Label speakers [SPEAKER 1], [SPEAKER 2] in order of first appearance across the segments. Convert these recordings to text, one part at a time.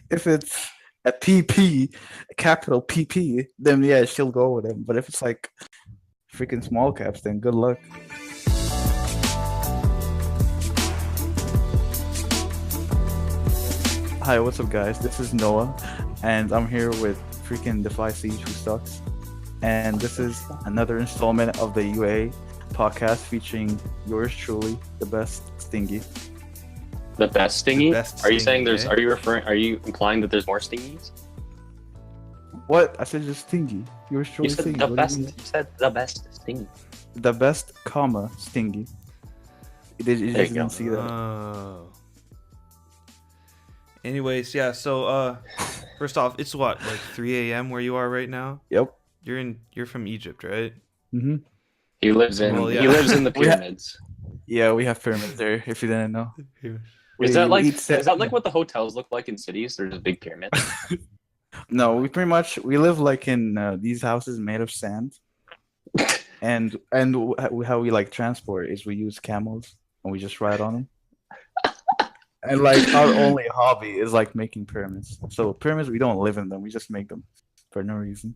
[SPEAKER 1] if it's a PP, a capital PP, then yeah, she'll go with him. But if it's like freaking small caps, then good luck. Hi, what's up, guys? This is Noah, and I'm here with freaking DeFy Stingy who sucks. And this is another installment of the UA podcast featuring yours truly, the best Stingy.
[SPEAKER 2] The best Stingy? Are you saying there's?
[SPEAKER 1] eh?
[SPEAKER 2] Are you implying that there's more Stingies?
[SPEAKER 1] What? I said just Stingy. Yours
[SPEAKER 2] You
[SPEAKER 1] truly
[SPEAKER 2] said
[SPEAKER 1] Stingy.
[SPEAKER 2] the
[SPEAKER 1] What do you
[SPEAKER 2] best.
[SPEAKER 1] mean?
[SPEAKER 2] You said the best Stingy.
[SPEAKER 1] The best, comma, Stingy. You
[SPEAKER 2] There you
[SPEAKER 1] just
[SPEAKER 2] go.
[SPEAKER 1] didn't see that.
[SPEAKER 3] Oh. Anyways, yeah. So, first off, it's what, like 3 a.m. where you are right now?
[SPEAKER 1] Yep.
[SPEAKER 3] You're from Egypt, right?
[SPEAKER 1] Mm-hmm.
[SPEAKER 2] He lives in.
[SPEAKER 3] Well, yeah.
[SPEAKER 2] He lives in the
[SPEAKER 1] We ha-
[SPEAKER 2] pyramids.
[SPEAKER 1] Yeah, we have pyramids there. If you didn't know.
[SPEAKER 2] Is that like?
[SPEAKER 1] eat
[SPEAKER 2] Is that like what the hotels look like in cities? There's a big pyramid.
[SPEAKER 1] No, we live like in these houses made of sand, and how we like transport is we use camels and we just ride on them. And like our only hobby is like making pyramids. So pyramids, we don't live in them. We just make them for no reason.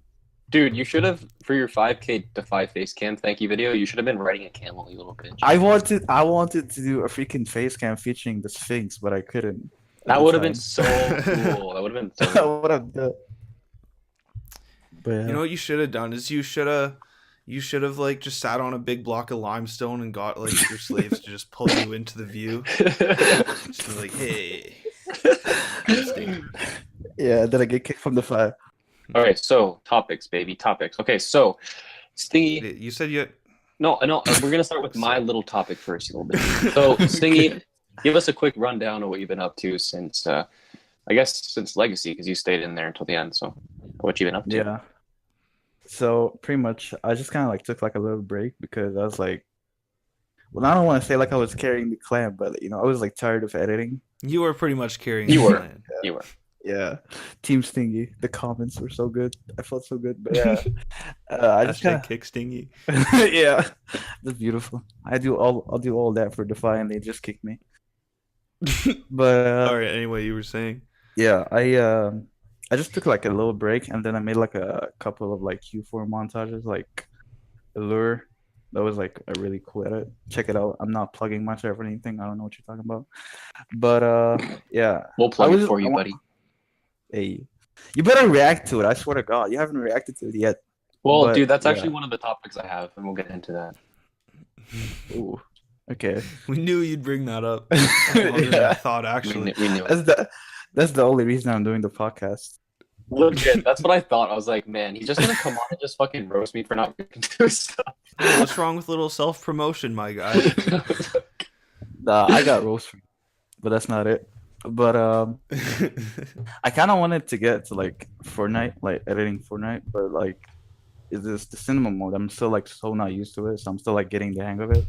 [SPEAKER 2] Dude, you should have for your 5K Defy Facecam thank you video. You should have been riding a camel, you little bitch.
[SPEAKER 1] I wanted to do a freaking face cam featuring the Sphinx, but I couldn't.
[SPEAKER 2] That would have been so cool. That would have been so cool.
[SPEAKER 1] What I've done. But yeah.
[SPEAKER 3] You know what you should have done is you should have like just sat on a big block of limestone and got like your slaves to just pull you into the view. Just be like, hey.
[SPEAKER 1] Yeah, then I get kicked from the fire.
[SPEAKER 2] Okay, so topics, baby, topics. Okay, so Stingy.
[SPEAKER 3] You said you.
[SPEAKER 2] No, we're gonna start with my little topic first, a little bit. So Stingy, give us a quick rundown of what you've been up to since, I guess, since Legacy, because you stayed in there until the end. So, what you've been up to?
[SPEAKER 1] Yeah. So pretty much, I just kind of like took like a little break because I was like, well, I don't want to say like I was carrying the clan, but I was like tired of editing.
[SPEAKER 3] You were pretty much carrying.
[SPEAKER 2] You
[SPEAKER 3] the
[SPEAKER 2] were.
[SPEAKER 3] plan.
[SPEAKER 2] You were.
[SPEAKER 1] Yeah, Team Stingy. The comments were so good. I felt so good, but yeah, I just
[SPEAKER 3] Hashtag
[SPEAKER 1] kind
[SPEAKER 3] kick Stingy.
[SPEAKER 1] yeah, that's beautiful. I'll do all that for Defy, and they just kick me. But
[SPEAKER 3] All right. Anyway, you were saying.
[SPEAKER 1] yeah, I just took like a little break, and then I made like a couple of like Q4 montages, like Allure. That was like a really cool edit. Check it out. I'm not plugging myself or anything. I don't know what you're talking about, but yeah.
[SPEAKER 2] We'll plug it for you, buddy.
[SPEAKER 1] Hey, you better react to it. I swear to God, you haven't reacted to it yet.
[SPEAKER 2] Well,
[SPEAKER 1] But,
[SPEAKER 2] dude, that's
[SPEAKER 1] yeah.
[SPEAKER 2] actually one of the topics I have, and we'll get into that.
[SPEAKER 1] Ooh, okay.
[SPEAKER 3] We knew you'd bring that up. Longer than I
[SPEAKER 1] Yeah.
[SPEAKER 3] thought, actually.
[SPEAKER 2] We knew it.
[SPEAKER 1] That's the only reason I'm doing the podcast.
[SPEAKER 2] Legit, that's what I thought. I was like, man, he's just gonna come on and just fucking roast me for not doing stuff.
[SPEAKER 3] What's wrong with a little self-promotion, my guy?
[SPEAKER 1] Nah, I got roast free, but that's not it. But I kind of wanted to get to like Fortnite, like editing Fortnite, but like, is this the cinema mode? I'm still like so not used to it, so I'm still like getting the hang of it.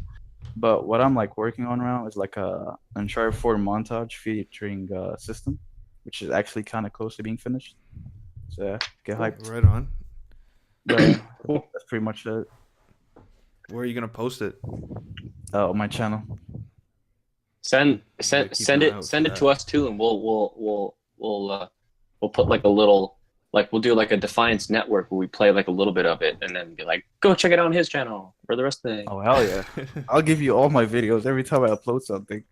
[SPEAKER 1] But what I'm like working on now is like a Uncharted 4 montage featuring System, which is actually kind of close to being finished. So yeah, get hyped.
[SPEAKER 3] Right on.
[SPEAKER 1] But that's pretty much it.
[SPEAKER 3] Where are you gonna post it?
[SPEAKER 1] On my channel.
[SPEAKER 2] Send
[SPEAKER 3] keep
[SPEAKER 2] send
[SPEAKER 3] an eye
[SPEAKER 2] it
[SPEAKER 3] out
[SPEAKER 2] send
[SPEAKER 3] for
[SPEAKER 2] it to us too, and we'll put like a little, like we'll do like a Defiance network where we play like a little bit of it, and then be like, go check it out on his channel for the rest of the day.
[SPEAKER 1] Oh hell yeah! I'll give you all my videos every time I upload something.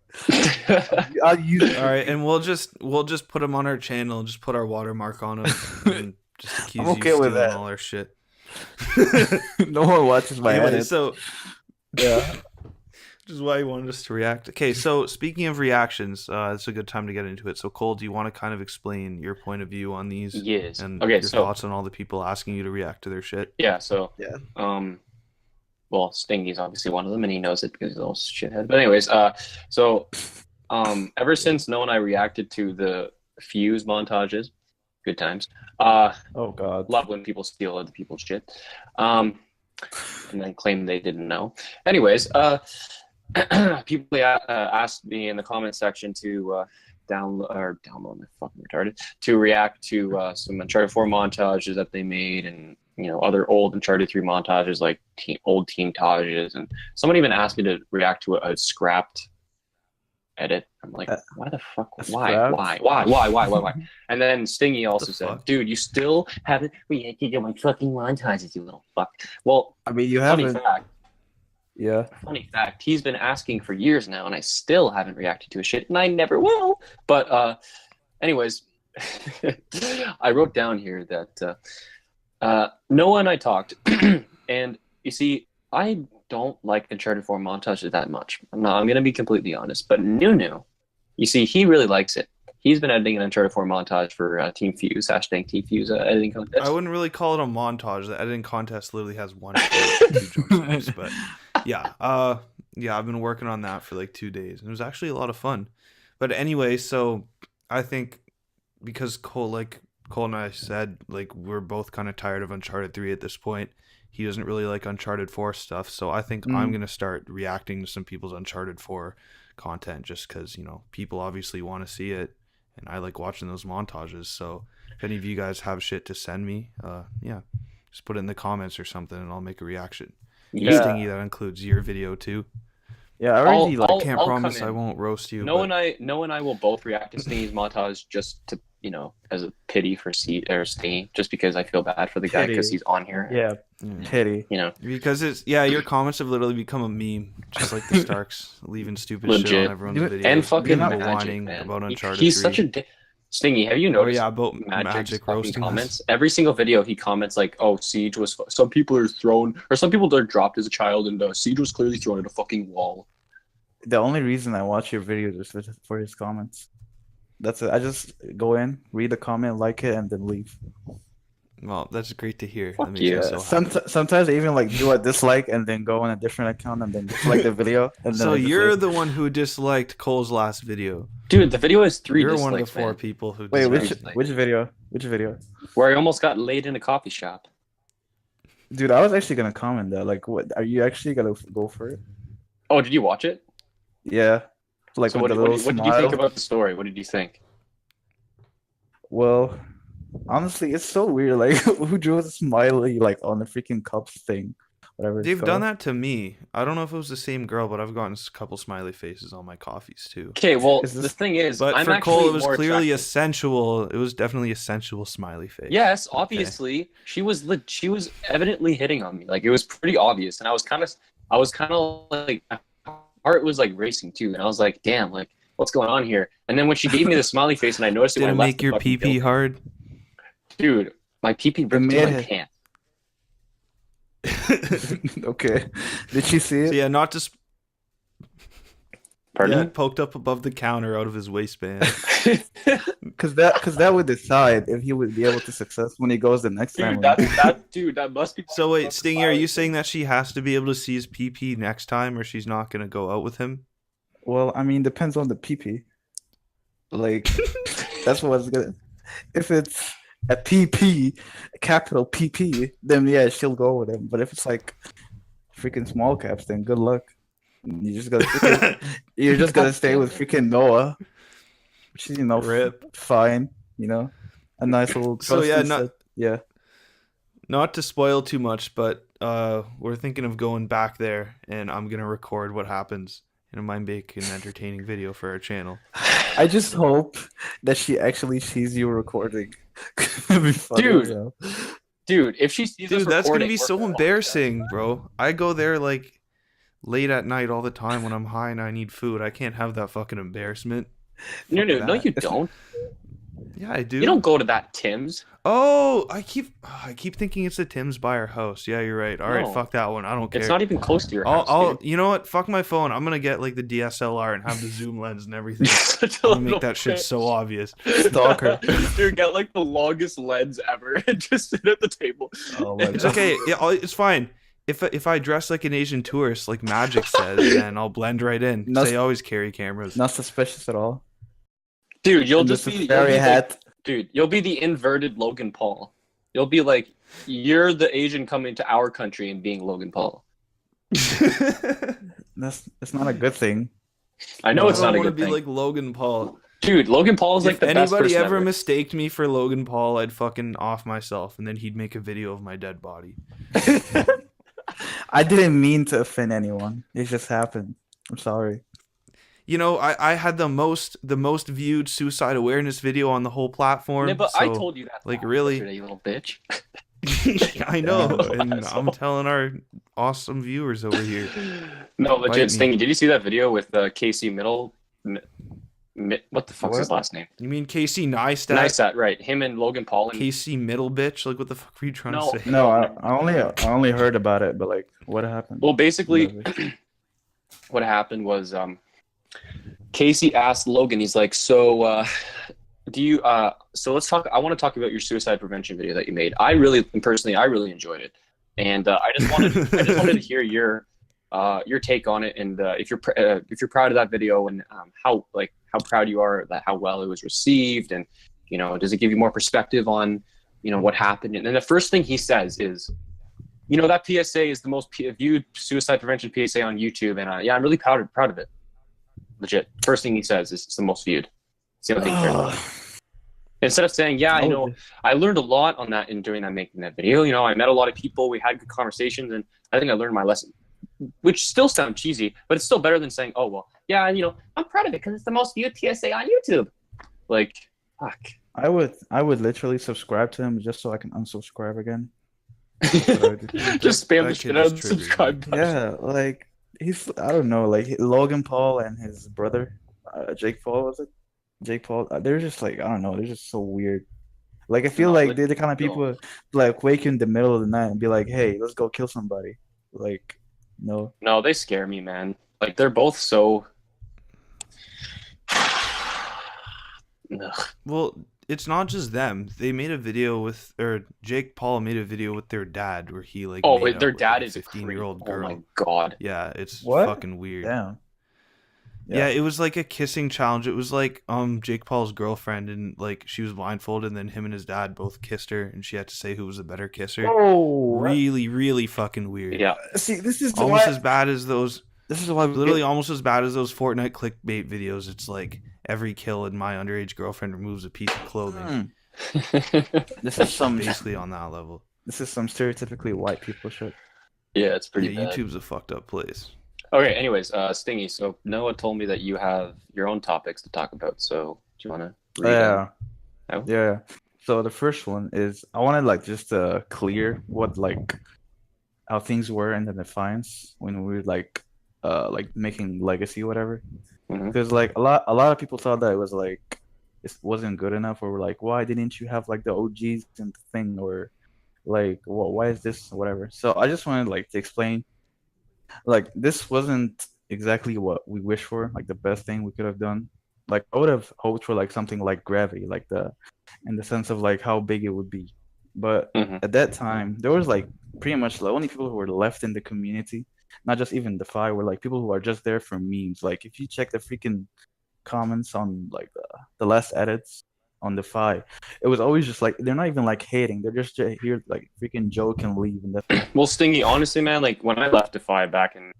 [SPEAKER 1] I'll use.
[SPEAKER 3] All right, and we'll just put them on our channel. Just put our watermark on them. And just accuse
[SPEAKER 1] I'm
[SPEAKER 3] you
[SPEAKER 1] okay
[SPEAKER 3] of
[SPEAKER 1] with
[SPEAKER 3] stealing
[SPEAKER 1] that.
[SPEAKER 3] all our shit.
[SPEAKER 1] No one watches my
[SPEAKER 3] Anyway,
[SPEAKER 1] edits.
[SPEAKER 3] so
[SPEAKER 1] Yeah.
[SPEAKER 3] which is why you wanted us to react. Okay, so speaking of reactions, it's a good time to get into it. So Cole, do you want to kind of explain your point of view on these?
[SPEAKER 2] Yes.
[SPEAKER 3] And
[SPEAKER 2] Okay,
[SPEAKER 3] your
[SPEAKER 2] so
[SPEAKER 3] thoughts on all the people asking you to react to their shit?
[SPEAKER 2] yeah, so
[SPEAKER 1] Yeah.
[SPEAKER 2] well, Stingy's obviously one of them, and he knows it because he's a little shithead. But anyways, ever since Noah and I reacted to the Fuse montages, good times.
[SPEAKER 1] Oh God.
[SPEAKER 2] Love when people steal other people's shit, and then claim they didn't know. Anyways, people asked me in the comment section to download my fucking retarded to react to some Uncharted 4 montages that they made, and other old Uncharted 3 montages like old team tages, and someone even asked me to react to a scrapped edit. I'm like, why the fuck?
[SPEAKER 1] That's
[SPEAKER 2] Why?
[SPEAKER 1] crap.
[SPEAKER 2] Why? And then Stingy also said,
[SPEAKER 3] fuck?
[SPEAKER 2] dude, you still haven't reacted to my fucking montages, you little fuck. Well,
[SPEAKER 1] I mean, you
[SPEAKER 2] funny
[SPEAKER 1] haven't.
[SPEAKER 2] fact,
[SPEAKER 1] Yeah.
[SPEAKER 2] he's been asking for years now, and I still haven't reacted to his shit, and I never will. But anyways, I wrote down here that Noah and I talked, and you see, I don't like Uncharted 4 montages that much. I'm going to be completely honest. But Nunu, you see, he really likes it. He's been editing an Uncharted 4 montage for Team Fuse, hashtag Team Fuse editing contest.
[SPEAKER 3] I wouldn't really call it a montage. The editing contest literally has one two jump scares, but yeah, I've been working on that for like 2 days, and it was actually a lot of fun. But anyway, so I think because Cole and I said, like, we're both kind of tired of Uncharted 3 at this point. He doesn't really like Uncharted 4 stuff, so I think I'm going to start reacting to some people's Uncharted 4 content just because, you know, people obviously want to see it, and I like watching those montages. So if any of you guys have shit to send me, just put it in the comments or something, and I'll make a reaction.
[SPEAKER 2] Yeah.
[SPEAKER 3] Stingy, that includes your video too.
[SPEAKER 1] Yeah, I already
[SPEAKER 2] I'll
[SPEAKER 3] Can't
[SPEAKER 2] come
[SPEAKER 3] promise
[SPEAKER 2] in.
[SPEAKER 3] I won't roast you.
[SPEAKER 2] Noah and I will both react to Stingy's montage just to, you know, as a pity for Stingy, just because I feel bad for the guy because
[SPEAKER 1] Pity.
[SPEAKER 2] he's on here.
[SPEAKER 1] Yeah. Pity.
[SPEAKER 2] You know,
[SPEAKER 3] Because your comments have literally become a meme, just like the Starks leaving stupid shit
[SPEAKER 2] Legit.
[SPEAKER 3] on everyone's
[SPEAKER 1] Dude,
[SPEAKER 3] videos.
[SPEAKER 2] and fucking
[SPEAKER 3] people
[SPEAKER 2] Magic,
[SPEAKER 3] whining
[SPEAKER 2] man.
[SPEAKER 3] about Uncharted
[SPEAKER 2] He's
[SPEAKER 3] 3.
[SPEAKER 2] such a Stingy. Have you noticed?
[SPEAKER 3] about
[SPEAKER 2] Magic's
[SPEAKER 3] Magic
[SPEAKER 2] fucking
[SPEAKER 3] roasting us.
[SPEAKER 2] comments. Every single video he comments like, "Oh, Siege was some people are thrown, or some people are dropped as a child, and Siege was clearly thrown at a fucking wall."
[SPEAKER 1] The only reason I watch your videos is for his comments. That's it. I just go in, read the comment, like it, and then leave.
[SPEAKER 3] Well, that's great to hear.
[SPEAKER 2] Fuck
[SPEAKER 3] That makes me
[SPEAKER 2] yeah.
[SPEAKER 3] so happy.
[SPEAKER 1] Sometimes I even like do a dislike and then go on a different account and then dislike the video. And then
[SPEAKER 3] So
[SPEAKER 1] I just
[SPEAKER 3] you're
[SPEAKER 1] leave.
[SPEAKER 3] the one who disliked Cole's last video.
[SPEAKER 2] Dude, the video has 3
[SPEAKER 3] You're
[SPEAKER 2] dislikes,
[SPEAKER 3] one of the 4
[SPEAKER 2] man,
[SPEAKER 3] people who
[SPEAKER 1] Wait,
[SPEAKER 3] disliked
[SPEAKER 1] which video? Which video?
[SPEAKER 2] where I almost got laid in a coffee shop.
[SPEAKER 1] Dude, I was actually gonna comment that. Like, what are you actually gonna go for it?
[SPEAKER 2] Oh, did you watch it?
[SPEAKER 1] Yeah. Like
[SPEAKER 2] So
[SPEAKER 1] with the
[SPEAKER 2] what
[SPEAKER 1] little
[SPEAKER 2] did you think
[SPEAKER 1] smile.
[SPEAKER 2] about the story? What did you think?
[SPEAKER 1] Well, honestly, it's so weird. Like, who drew a smiley like on the freaking cups thing? Whatever it's
[SPEAKER 3] They've
[SPEAKER 1] called.
[SPEAKER 3] done that to me. I don't know if it was the same girl, but I've gotten a couple smiley faces on my coffees too.
[SPEAKER 2] Okay, well,
[SPEAKER 1] Is
[SPEAKER 2] the
[SPEAKER 1] this-
[SPEAKER 2] thing is,
[SPEAKER 3] But
[SPEAKER 2] I'm
[SPEAKER 3] for
[SPEAKER 2] actually
[SPEAKER 3] Cole, it was
[SPEAKER 2] more
[SPEAKER 3] clearly
[SPEAKER 2] attracted.
[SPEAKER 3] sensual. It was definitely a sensual smiley face.
[SPEAKER 2] Yes, obviously, she was evidently hitting on me. Like, it was pretty obvious, and I was kind of like, my heart was like racing too, and I was like, damn, like, what's going on here? And then when she gave me the smiley face, and I noticed it
[SPEAKER 3] Did
[SPEAKER 2] when
[SPEAKER 3] it
[SPEAKER 2] I left
[SPEAKER 3] make
[SPEAKER 2] the
[SPEAKER 3] your
[SPEAKER 2] fucking
[SPEAKER 3] pee pee
[SPEAKER 2] building.
[SPEAKER 3] hard?
[SPEAKER 2] Dude, my pee-pee ripped
[SPEAKER 1] made
[SPEAKER 2] through my
[SPEAKER 1] it.
[SPEAKER 2] pants.
[SPEAKER 1] Okay. Did she see
[SPEAKER 3] So
[SPEAKER 1] it?
[SPEAKER 3] yeah, not to
[SPEAKER 2] Pardon?
[SPEAKER 3] yeah, poked up above the counter out of his waistband.
[SPEAKER 1] Because that would decide if he would be able to success when he goes the next time.
[SPEAKER 2] Dude, that must be.
[SPEAKER 3] So wait, Stingy, are you saying that she has to be able to see his pee pee next time, or she's not gonna go out with him?
[SPEAKER 1] Well, I mean, depends on the PP. Like, that's what's good. If it's a PP, a capital PP, then yeah, she'll go with him. But if it's like freaking small caps, then good luck. You're just gonna stay with freaking Noah, which is, you know,
[SPEAKER 3] Rip.
[SPEAKER 1] fine. You know, a nice little.
[SPEAKER 3] So yeah,
[SPEAKER 1] trust yeah.
[SPEAKER 3] Not to spoil too much, but we're thinking of going back there, and I'm gonna record what happens, and I might make an entertaining video for our channel.
[SPEAKER 1] I just hope that she actually sees you recording. It'd be funny
[SPEAKER 2] Dude.
[SPEAKER 1] as hell.
[SPEAKER 2] Dude, if she sees us
[SPEAKER 3] Dude, that's gonna
[SPEAKER 2] recording,
[SPEAKER 3] be
[SPEAKER 2] we're
[SPEAKER 3] so
[SPEAKER 2] gonna-
[SPEAKER 3] embarrassing, bro. I go there like late at night all the time when I'm high and I need food. I can't have that fucking embarrassment.
[SPEAKER 2] No,
[SPEAKER 3] Fuck
[SPEAKER 2] no,
[SPEAKER 3] that.
[SPEAKER 2] you don't.
[SPEAKER 3] Yeah, I do.
[SPEAKER 2] You don't go to that Tim's.
[SPEAKER 3] Oh, I keep thinking it's the Tim's by our house. Yeah, you're right. All right,
[SPEAKER 2] No.
[SPEAKER 3] fuck that one. I don't care.
[SPEAKER 2] It's not even close to your house.
[SPEAKER 3] I'll
[SPEAKER 2] dude.
[SPEAKER 3] you know what? Fuck my phone. I'm gonna get like the DSLR and have the zoom lens and everything.
[SPEAKER 2] Such a
[SPEAKER 3] I'm gonna
[SPEAKER 2] little
[SPEAKER 3] make that shit
[SPEAKER 2] bitch.
[SPEAKER 3] so obvious.
[SPEAKER 1] Stalker.
[SPEAKER 2] Dude, get like the longest lens ever and just sit at the table.
[SPEAKER 1] Oh my
[SPEAKER 3] It's
[SPEAKER 1] God.
[SPEAKER 3] okay. Yeah, it's fine. If I dress like an Asian tourist, like Magic says, then I'll blend right in. 'cause
[SPEAKER 1] Not-
[SPEAKER 3] they always carry cameras.
[SPEAKER 1] Not suspicious at all.
[SPEAKER 2] Dude, you'll
[SPEAKER 1] And
[SPEAKER 2] just
[SPEAKER 1] the
[SPEAKER 2] be
[SPEAKER 1] safari
[SPEAKER 2] you'll be like-
[SPEAKER 1] hat.
[SPEAKER 2] dude, you'll be the inverted Logan Paul. You'll be like, you're the Asian coming to our country and being Logan Paul.
[SPEAKER 1] That's not a good thing.
[SPEAKER 2] I know it's
[SPEAKER 3] I
[SPEAKER 2] not a
[SPEAKER 3] want to
[SPEAKER 2] good
[SPEAKER 3] be
[SPEAKER 2] thing.
[SPEAKER 3] like Logan Paul.
[SPEAKER 2] Dude, Logan Paul is like
[SPEAKER 3] If
[SPEAKER 2] the best
[SPEAKER 3] anybody
[SPEAKER 2] person
[SPEAKER 3] ever
[SPEAKER 2] ever.
[SPEAKER 3] mistaked me for Logan Paul, I'd fucking off myself, and then he'd make a video of my dead body.
[SPEAKER 1] I didn't mean to offend anyone. It just happened. I'm sorry.
[SPEAKER 3] You know, I had the most viewed suicide awareness video on the whole platform.
[SPEAKER 2] But I
[SPEAKER 3] So,
[SPEAKER 2] told you that
[SPEAKER 3] like, really,
[SPEAKER 2] yesterday, you little bitch.
[SPEAKER 3] I know,
[SPEAKER 1] Damn.
[SPEAKER 3] and I'm telling our awesome viewers over here.
[SPEAKER 2] No, legit,
[SPEAKER 3] Bite me.
[SPEAKER 2] Stingy. Did you see that video with Casey Middle? What the fuck's his
[SPEAKER 1] What?
[SPEAKER 2] last name?
[SPEAKER 3] You mean Casey Neistat?
[SPEAKER 2] Neistat, right? Him and Logan Paul. And
[SPEAKER 3] Casey Middle bitch? Like, what the fuck were you trying to say?
[SPEAKER 1] No,
[SPEAKER 2] no.
[SPEAKER 1] I only heard about it, but like, what happened?
[SPEAKER 2] Well, basically, what happened was Casey asked Logan. He's like, "So, do you? So let's talk. I want to talk about your suicide prevention video that you made. I really enjoyed it, and I just wanted to hear your take on it, and if you're proud of that video, and how proud you are that how well it was received, and does it give you more perspective on what happened?" And then the first thing he says is, that PSA is the most viewed suicide prevention PSA on YouTube, and yeah, I'm really proud of it. Legit. First thing he says is it's the most viewed. It's the only thing he cares about. Instead of saying, yeah, I learned a lot on that during making that video. I met a lot of people. We had good conversations, and I think I learned my lesson. Which still sounds cheesy, but it's still better than saying, oh, well, yeah, I'm proud of it because it's the most viewed PSA on YouTube. Like, fuck.
[SPEAKER 1] I would literally subscribe to him just so I can unsubscribe again.
[SPEAKER 2] Just spam the shit out of the subscribe button.
[SPEAKER 1] Yeah, like I don't know, like Logan Paul and his brother, Jake Paul, was it? Jake Paul. They're just like, I don't know, they're just so weird. Like I feel like they're the kind of people like wake in the middle of the night and be like, hey, let's go kill somebody. Like, no.
[SPEAKER 2] No, they scare me, man. Like they're both so.
[SPEAKER 3] Well, it's not just them. They made a video or Jake Paul made a video with their dad where he like.
[SPEAKER 2] Oh wait, their dad is
[SPEAKER 3] a 15-year-old girl.
[SPEAKER 2] Oh my god.
[SPEAKER 3] Yeah, it's
[SPEAKER 1] What?
[SPEAKER 3] fucking weird.
[SPEAKER 1] Damn.
[SPEAKER 3] Yeah, it was like a kissing challenge. It was like Jake Paul's girlfriend, and like she was blindfolded, and then him and his dad both kissed her, and she had to say who was the better kisser.
[SPEAKER 1] Oh,
[SPEAKER 3] really, really fucking weird.
[SPEAKER 2] Yeah.
[SPEAKER 1] See, this is
[SPEAKER 3] almost as bad as those.
[SPEAKER 1] This is why
[SPEAKER 3] literally almost as bad as those Fortnite clickbait videos. It's like every kill and my underage girlfriend removes a piece of clothing.
[SPEAKER 1] This is some
[SPEAKER 3] basically on that level.
[SPEAKER 1] This is some stereotypically white people shit.
[SPEAKER 2] Yeah, it's pretty bad.
[SPEAKER 3] YouTube's a fucked up place.
[SPEAKER 2] Okay, anyways, Stingy, so Noah told me that you have your own topics to talk about, so do you want to read them?
[SPEAKER 1] Oh? Yeah. So the first one is I wanted like just to clear what like how things were in the Defiance when we were like making Legacy or whatever. Because like a lot of people thought that it was like it wasn't good enough, or were like, why didn't you have like the OGs and thing, or like why is this or whatever. So I just wanted like to explain, like this wasn't exactly what we wished for, like the best thing we could have done. Like I would have hoped for like something like Gravity, like in the sense of like how big it would be. But at that time there was like pretty much the only people who were left in the community, not just even DeFi, were like people who are just there for memes. Like if you check the freaking comments on like the last edits on DeFi, it was always just like they're not even like hating, they're just here like freaking joke and leave. And
[SPEAKER 2] well, Stingy, honestly, man, like when I left DeFi back in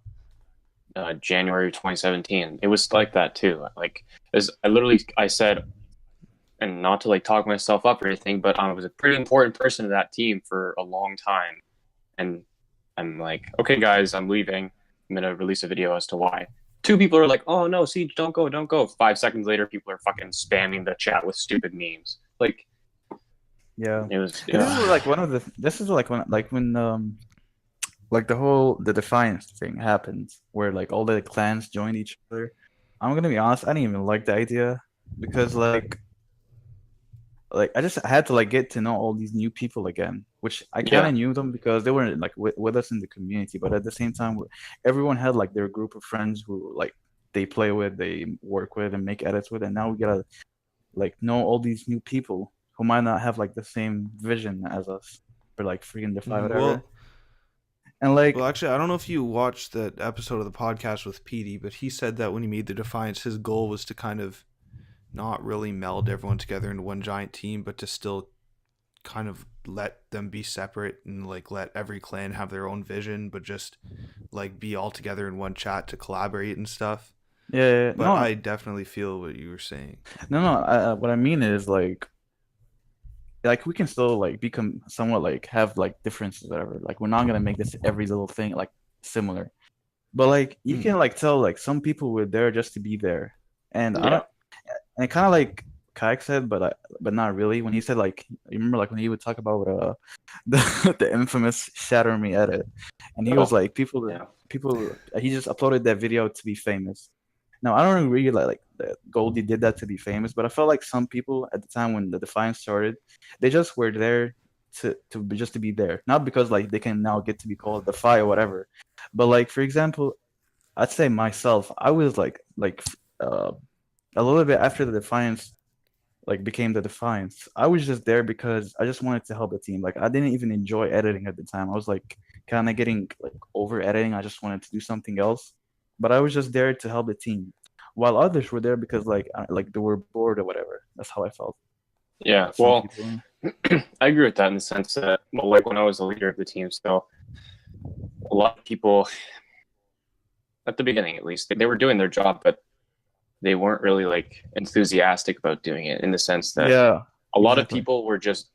[SPEAKER 2] January 2017, it was like that too. Like I said, and not to like talk myself up or anything, but I was a pretty important person to that team for a long time, and I'm like, okay, guys, I'm leaving. I'm gonna release a video as to why. 2 people are like, oh no, Siege, don't go. 5 seconds later, people are fucking spamming the chat with stupid memes. Like,
[SPEAKER 1] yeah,
[SPEAKER 2] it was.
[SPEAKER 1] Yeah. This is like when like the Defiance thing happens, where like all the clans join each other. I'm gonna be honest, I didn't even like the idea, because like I just had to like get to know all these new people again, which I kind of knew them because they were like with us in the community, but at the same time everyone had like their group of friends who like they play with, they work with, and make edits with, and now we gotta like know all these new people who might not have like the same vision as us for like freaking DeFi whatever.
[SPEAKER 3] Well,
[SPEAKER 1] and like,
[SPEAKER 3] well, actually, I don't know if you watched that episode of the podcast with Petey, but he said that when he made the Defiance, his goal was to kind of not really meld everyone together into one giant team, but to still kind of let them be separate and like let every clan have their own vision, but just like be all together in one chat to collaborate and stuff.
[SPEAKER 1] Yeah.
[SPEAKER 3] But no, I definitely feel what you were saying.
[SPEAKER 1] No. What I mean is like we can still like become somewhat like have like differences, whatever. Like we're not gonna make this every little thing like similar. But like you
[SPEAKER 3] Mm.
[SPEAKER 1] can like tell like some people were there just to be there, and I
[SPEAKER 2] Yeah.
[SPEAKER 1] don't. And kind of like Kayak said, but not really. When he said like, you remember like when he would talk about the infamous Shatter Me edit, and he was
[SPEAKER 2] Oh,
[SPEAKER 1] like
[SPEAKER 2] yeah.
[SPEAKER 1] people he just uploaded that video to be famous. Now I don't really like that Goldie did that to be famous, but I felt like some people at the time when the Defiance started, they just were there just to be there, not because like they can now get to be called Defy or whatever, but like for example, I'd say myself, I was uh a little bit after the Defiance like became the Defiance. I was just there because I just wanted to help the team. Like I didn't even enjoy editing at the time. I was like kind of getting like over editing. I just wanted to do something else. But I was just there to help the team. While others were there because like they were bored or whatever. That's how I felt.
[SPEAKER 2] Yeah.
[SPEAKER 1] Some
[SPEAKER 2] Well,
[SPEAKER 1] people.
[SPEAKER 2] I agree with that in the sense that, well, like when I was the leader of the team, so a lot of people at the beginning, at least, they were doing their job, but they weren't really like enthusiastic about doing it in the sense that
[SPEAKER 1] Yeah,
[SPEAKER 2] a lot of
[SPEAKER 1] exactly.
[SPEAKER 2] people were just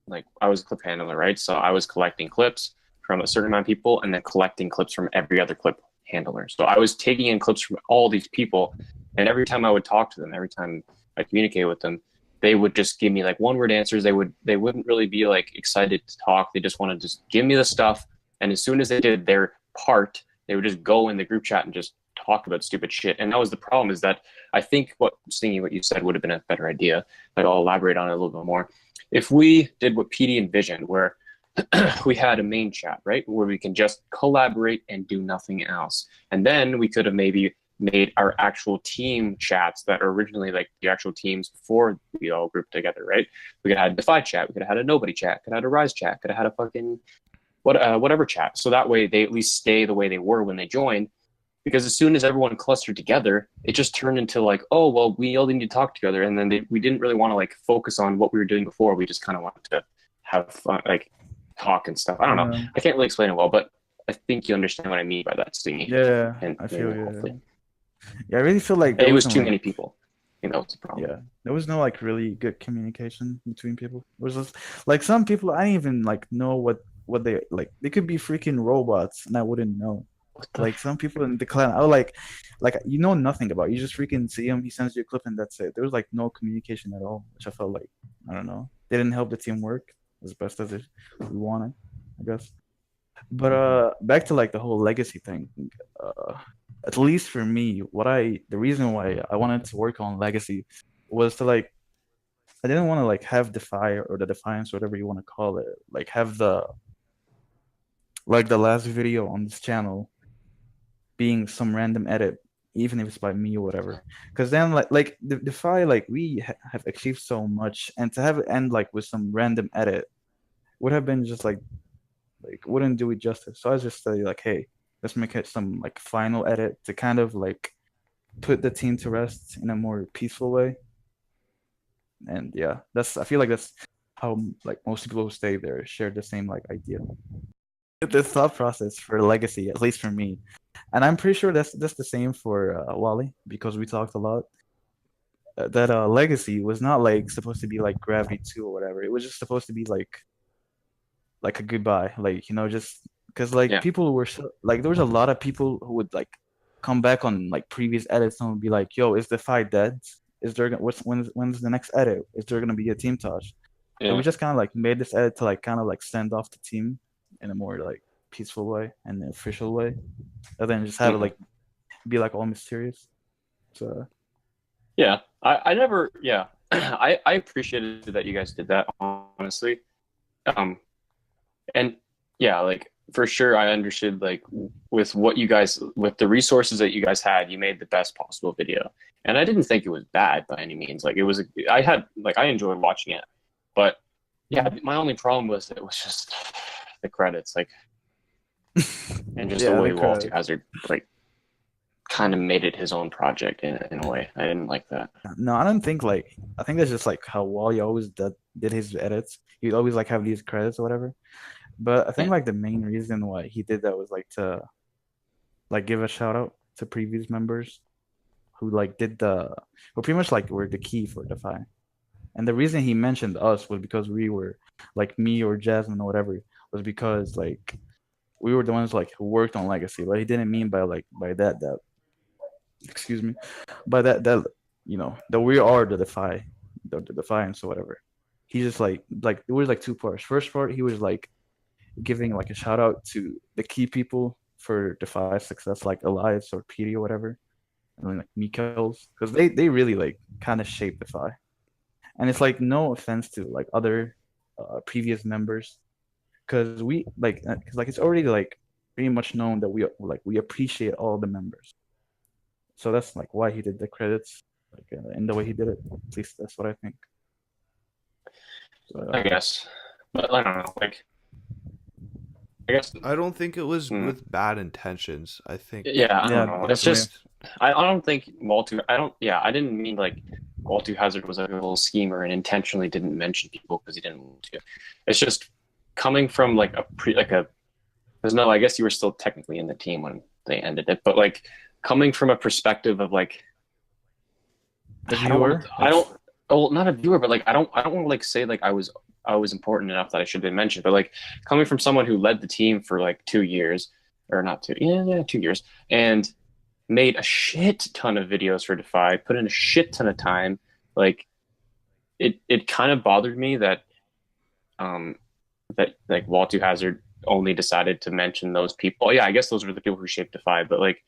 [SPEAKER 2] like, I was a clip handler, right? So I was collecting clips from a certain amount of people and then collecting clips from every other clip handler. So I was taking in clips from all these people, and every time I would talk to them, every time I communicate with them, they would just give me like one word answers. They wouldn't really be like excited to talk. They just wanted to just give me the stuff. And as soon as they did their part, they would just go in the group chat and just talk about stupid shit. And that was the problem, is that I think what Stingy, what you said would have been a better idea. Like I'll elaborate on it a little bit more. If we did what PD envisioned, where we had a main chat, right, where we can just collaborate and do nothing else, and then we could have maybe made our actual team chats that are originally like the actual teams before we all grouped together, right? We could have had a Defy chat, we could have had a Nobody chat, could have had a Rise chat, could have had a fucking whatever chat. So that way they at least stay the way they were when they joined. Because as soon as everyone clustered together, it just turned into like, oh well, we all need to talk together, and then we didn't really want to like focus on what we were doing before. We just kind of wanted to have fun, like talk and stuff. I don't know.
[SPEAKER 1] Yeah,
[SPEAKER 2] I can't really explain it well, but I think you understand what I mean by that, Stingy.
[SPEAKER 1] yeah,
[SPEAKER 2] And
[SPEAKER 1] I
[SPEAKER 2] you
[SPEAKER 1] feel
[SPEAKER 2] know,
[SPEAKER 1] you.
[SPEAKER 2] hopefully,
[SPEAKER 1] Yeah, I really feel like there
[SPEAKER 2] it was
[SPEAKER 1] wasn't
[SPEAKER 2] too
[SPEAKER 1] like
[SPEAKER 2] many people. I think that was the problem.
[SPEAKER 1] yeah, there was no like really good communication between people. It was just like some people I didn't even like know what they like. They could be freaking robots and I wouldn't know.
[SPEAKER 2] What the?
[SPEAKER 1] Like some people in the clan, I was like you know nothing about. You just freaking see him. He sends you a clip and that's it. There was like no communication at all, which I felt like I don't know. They didn't help the team work as best as we wanted, I guess. But back to like the whole legacy thing. Uh, at least for me, the reason why I wanted to work on legacy was to like I didn't want to like have Defy or the Defiance, whatever you want to call it, like have the last video on this channel being some random edit, even if it's by me or whatever. Because then like the Defy, like we have achieved so much, and to have it end like with some random edit would have been just like wouldn't do it justice. So I was just say like, hey, let's make it some like final edit to kind of like put the team to rest in a more peaceful way. And yeah, that's I feel like that's how like most people who stay there share the same like idea. The thought process for legacy, at least for me, and I'm pretty sure that's the same for Wally because we talked a lot. That legacy was not like supposed to be like Gravity 2 or whatever. It was just supposed to be like a goodbye, like just because like
[SPEAKER 2] Yeah.
[SPEAKER 1] people were like there was a lot of people who would like come back on like previous edits and would be like, "Yo, is the fight dead? Is there when's the next edit? Is there gonna be a team touch?" So we
[SPEAKER 2] Yeah.
[SPEAKER 1] just kind of like made this edit to like kind of like send off the team in a more like peaceful way and official way, and then just have it
[SPEAKER 2] Mm-hmm.
[SPEAKER 1] like be like all mysterious. So
[SPEAKER 2] Yeah. I never. Yeah. I appreciated that you guys did that. Honestly. Um. And yeah, like for sure, I understood like with what you guys, with the resources that you guys had, you made the best possible video. And I didn't think it was bad by any means. Like it was, I had like I enjoyed watching it, but yeah, my only problem was it was just the credits, like, and just the
[SPEAKER 1] yeah, the
[SPEAKER 2] way Walter
[SPEAKER 1] credits.
[SPEAKER 2] Hazard like kind of made it his own project in a way. I didn't like that.
[SPEAKER 1] No, I don't think like I think that's just like how Wally always did his edits. He'd always like have these credits or whatever. But I think
[SPEAKER 2] Yeah.
[SPEAKER 1] like the main reason why he did that was like to like give a shout out to previous members who like did who pretty much like were the key for Defy. And the reason he mentioned us was because we were like me or Jasmine or whatever was because like we were the ones like who worked on Legacy, but he didn't mean by that excuse me, by that that we are the Defy, the Defiance or whatever. He just like it was like two parts. First part, he was like giving like a shout out to the key people for Defy success, like Elias or PD or whatever, and then like Mikels, because they really like kind of shaped Defy. And it's like no offense to like other previous members, because we because like it's already like pretty much known that we appreciate all the members. So that's like why he did the credits, like in the way he did it. At least that's what I think.
[SPEAKER 2] I guess, but I don't know. Like, I guess
[SPEAKER 3] I don't think it was with bad intentions. I think.
[SPEAKER 2] Yeah, I don't know. It's
[SPEAKER 1] definitely.
[SPEAKER 2] just I don't think Walter. I don't. Yeah, I didn't mean like Walter Hazard was like a little schemer and intentionally didn't mention people because he didn't want to. It's just coming from like Because no, I guess you were still technically in the team when they ended it, but like coming from a perspective of like
[SPEAKER 1] A viewer?
[SPEAKER 2] I don't. Oh, not a viewer, but like I don't want to like say like I was important enough that I should have been mentioned. But like coming from someone who led the team for like 2 years, or not 2 years, and made a shit ton of videos for Defy, put in a shit ton of time. Like it kind of bothered me that that like Walter Hazard only decided to mention those people. Yeah, I guess those were the people who shaped Defy, but like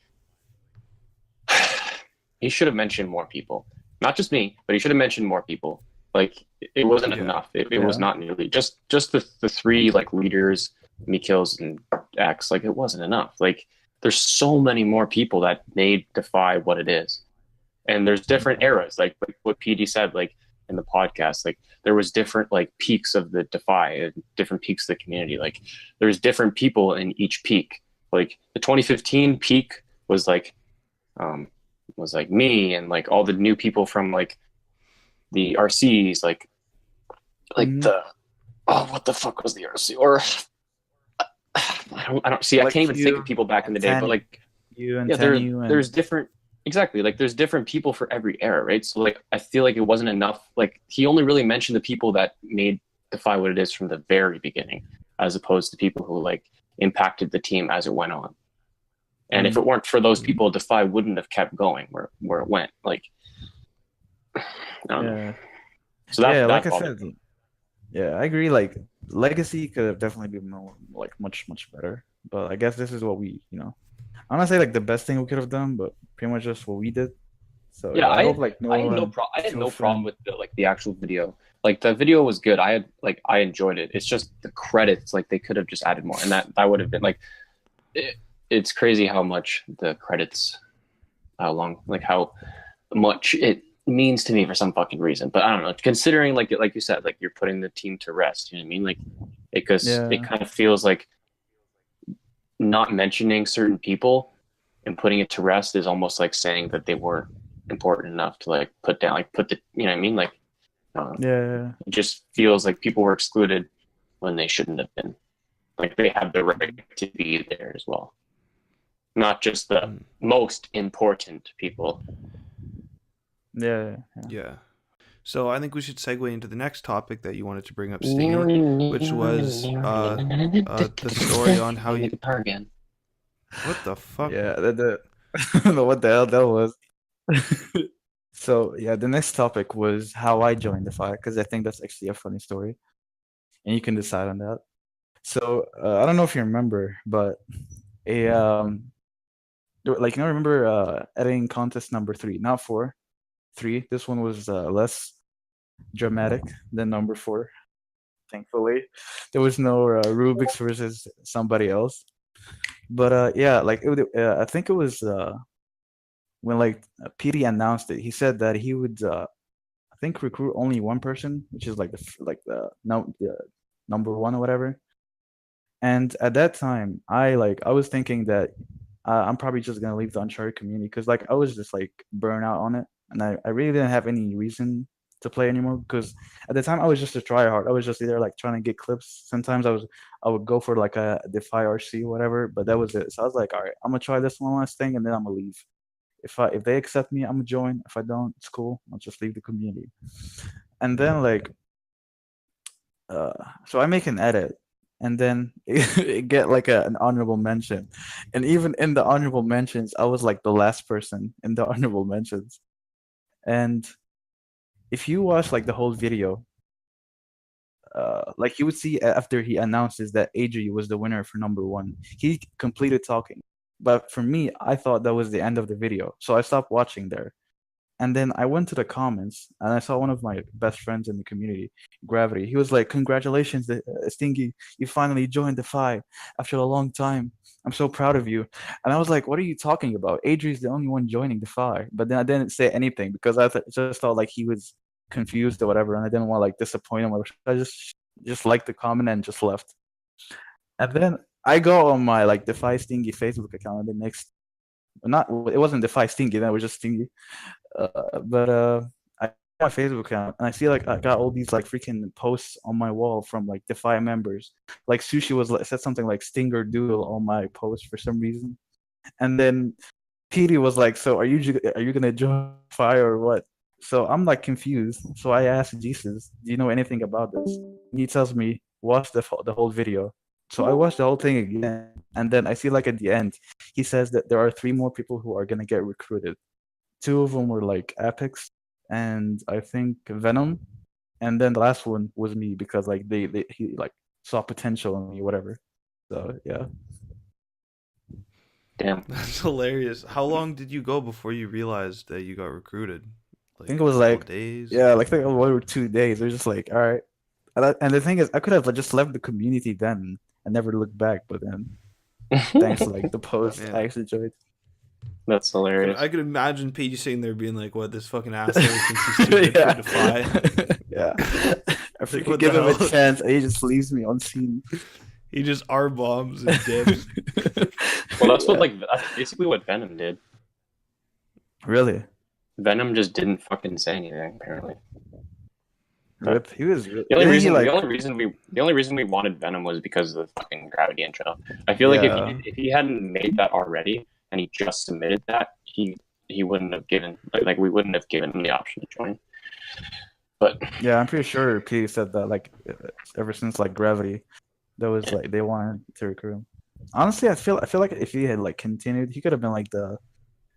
[SPEAKER 2] he should have mentioned more people. Not just me, but he should have mentioned more people. Like it wasn't enough. It was not nearly just the three like leaders, Mikils and X. Like it wasn't enough. Like there's so many more people that made Defy what it is, and there's different eras. Like what PD said, like in the podcast, like there was different like peaks of the Defy and different peaks of the community. Like there's different people in each peak. Like the 2015 peak was like me and like all the new people from like the RCs, like the what the fuck was the RC? Or I don't see. Like I can't even think of people back in the day, but like there's different. Exactly, like there's different people for every era, right? So like I feel like it wasn't enough. Like he only really mentioned the people that made Defy what it is from the very beginning, as opposed to people who like impacted the team as it went on. And if it weren't for those people, Defy wouldn't have kept going where it went. Like, I don't know. So that
[SPEAKER 1] like I said, I agree. Like Legacy could have definitely been more, like much better. But I guess this is what we, I'm not say like the best thing we could have done, but pretty much just what we did. So
[SPEAKER 2] yeah,
[SPEAKER 1] I hope like
[SPEAKER 2] I had no problem with the actual video. Like the video was good. I enjoyed it. It's just the credits, like they could have just added more, and that would have been like. It's crazy how much the credits, how much it means to me for some fucking reason. But I don't know. Considering like you said, like you're putting the team to rest. You know what I mean? Like because it kind of feels like not mentioning certain people and putting it to rest is almost like saying that they weren't important enough to like put down, like put the, you know what I mean? Like it just feels like people were excluded when they shouldn't have been. Like they have the right to be there as well. Not just the most important people.
[SPEAKER 3] Yeah. So I think we should segue into the next topic that you wanted to bring up, Stingy, which was the story on how you.
[SPEAKER 2] Again.
[SPEAKER 3] What the fuck?
[SPEAKER 1] Yeah, I don't know what the hell that was. So yeah, the next topic was how I joined Defy, because I think that's actually a funny story, and you can decide on that. So I don't know if you remember, but remember editing contest number 3, not 4, 3. This one was less dramatic than number 4. Thankfully, there was no Rubik's versus somebody else. But I think it was when like PD announced it. He said that he would I think recruit only one person, which is like the number 1 or whatever. And at that time, I was thinking that I'm probably just gonna leave the Uncharted community, because like I was just like burnt out on it, and I really didn't have any reason to play anymore, because at the time I was just a tryhard. I was just either like trying to get clips. Sometimes I would go for like a Defy RC, whatever, but that was it. So I was like, all right, I'm gonna try this one last thing, and then I'm gonna leave. If they accept me, I'm gonna join. If I don't, it's cool. I'll just leave the community. And then so I make an edit, and then it get like an honorable mention. And even in the honorable mentions, I was like the last person in the honorable mentions. And if you watch like the whole video, like you would see after he announces that Adri was the winner for number one, he completed talking. But for me, I thought that was the end of the video, so I stopped watching there. And then I went to the comments and I saw one of my best friends in the community, Gravity. He was like, "Congratulations, Stingy! You finally joined DeFi after a long time. I'm so proud of you." And I was like, "What are you talking about? Adri's the only one joining DeFi." But then I didn't say anything because just thought like he was confused or whatever, and I didn't want to like disappoint him. I just liked the comment and just left. And then I go on my like DeFi Stingy Facebook account, and the next, not it wasn't DeFi Stingy, then it was just Stingy. But I my Facebook account and I see like I got all these like freaking posts on my wall from like Defy members. Like Sushi was like, said something like Stinger Doodle on my post for some reason, and then Petey was like, "So are you gonna join Fire or what?" So I'm like confused. So I asked Jesus, "Do you know anything about this?" And he tells me, "Watch the whole video." So I watched the whole thing again, and then I see like at the end, he says that there are three more people who are gonna get recruited. Two of them were like epics, and I think Venom, and then the last one was me because like he like saw potential in me, whatever. So yeah,
[SPEAKER 2] Damn.
[SPEAKER 3] That's hilarious. How long did you go before you realized that you got recruited?
[SPEAKER 1] I
[SPEAKER 3] Like
[SPEAKER 1] think it was
[SPEAKER 3] a couple
[SPEAKER 1] like
[SPEAKER 3] days?
[SPEAKER 1] yeah, like I think 1 or 2 days. It was just like all right, and the thing is, I could have like, just left the community then and never looked back, but then thanks to like the post, I
[SPEAKER 3] Man.
[SPEAKER 1] actually joined.
[SPEAKER 2] That's hilarious.
[SPEAKER 3] I could imagine Paige sitting there being like, "What, this fucking asshole thinks he's too good
[SPEAKER 1] Yeah,
[SPEAKER 3] for Defy?"
[SPEAKER 1] yeah. I
[SPEAKER 3] Like,
[SPEAKER 1] freaking
[SPEAKER 3] what
[SPEAKER 1] give
[SPEAKER 3] the
[SPEAKER 1] him a
[SPEAKER 3] hell?
[SPEAKER 1] chance, and he just leaves me unseen.
[SPEAKER 3] He just R bombs and dips.
[SPEAKER 2] Well, that's what
[SPEAKER 1] Yeah.
[SPEAKER 2] that's basically what Venom did.
[SPEAKER 1] Really?
[SPEAKER 2] Venom just didn't fucking say anything apparently.
[SPEAKER 1] Rip. He was.
[SPEAKER 2] The only
[SPEAKER 1] Didn't he
[SPEAKER 2] reason,
[SPEAKER 1] like?
[SPEAKER 2] the only reason we wanted Venom was because of the fucking Gravity intro. I feel like
[SPEAKER 1] Yeah.
[SPEAKER 2] if he hadn't made that already and he just submitted that, he wouldn't have given like we wouldn't have given him the option to join. But
[SPEAKER 1] Yeah, I'm pretty sure P said that like ever since like Gravity, that was like they wanted to recruit him. Honestly, I feel like if he had like continued, he could have been like the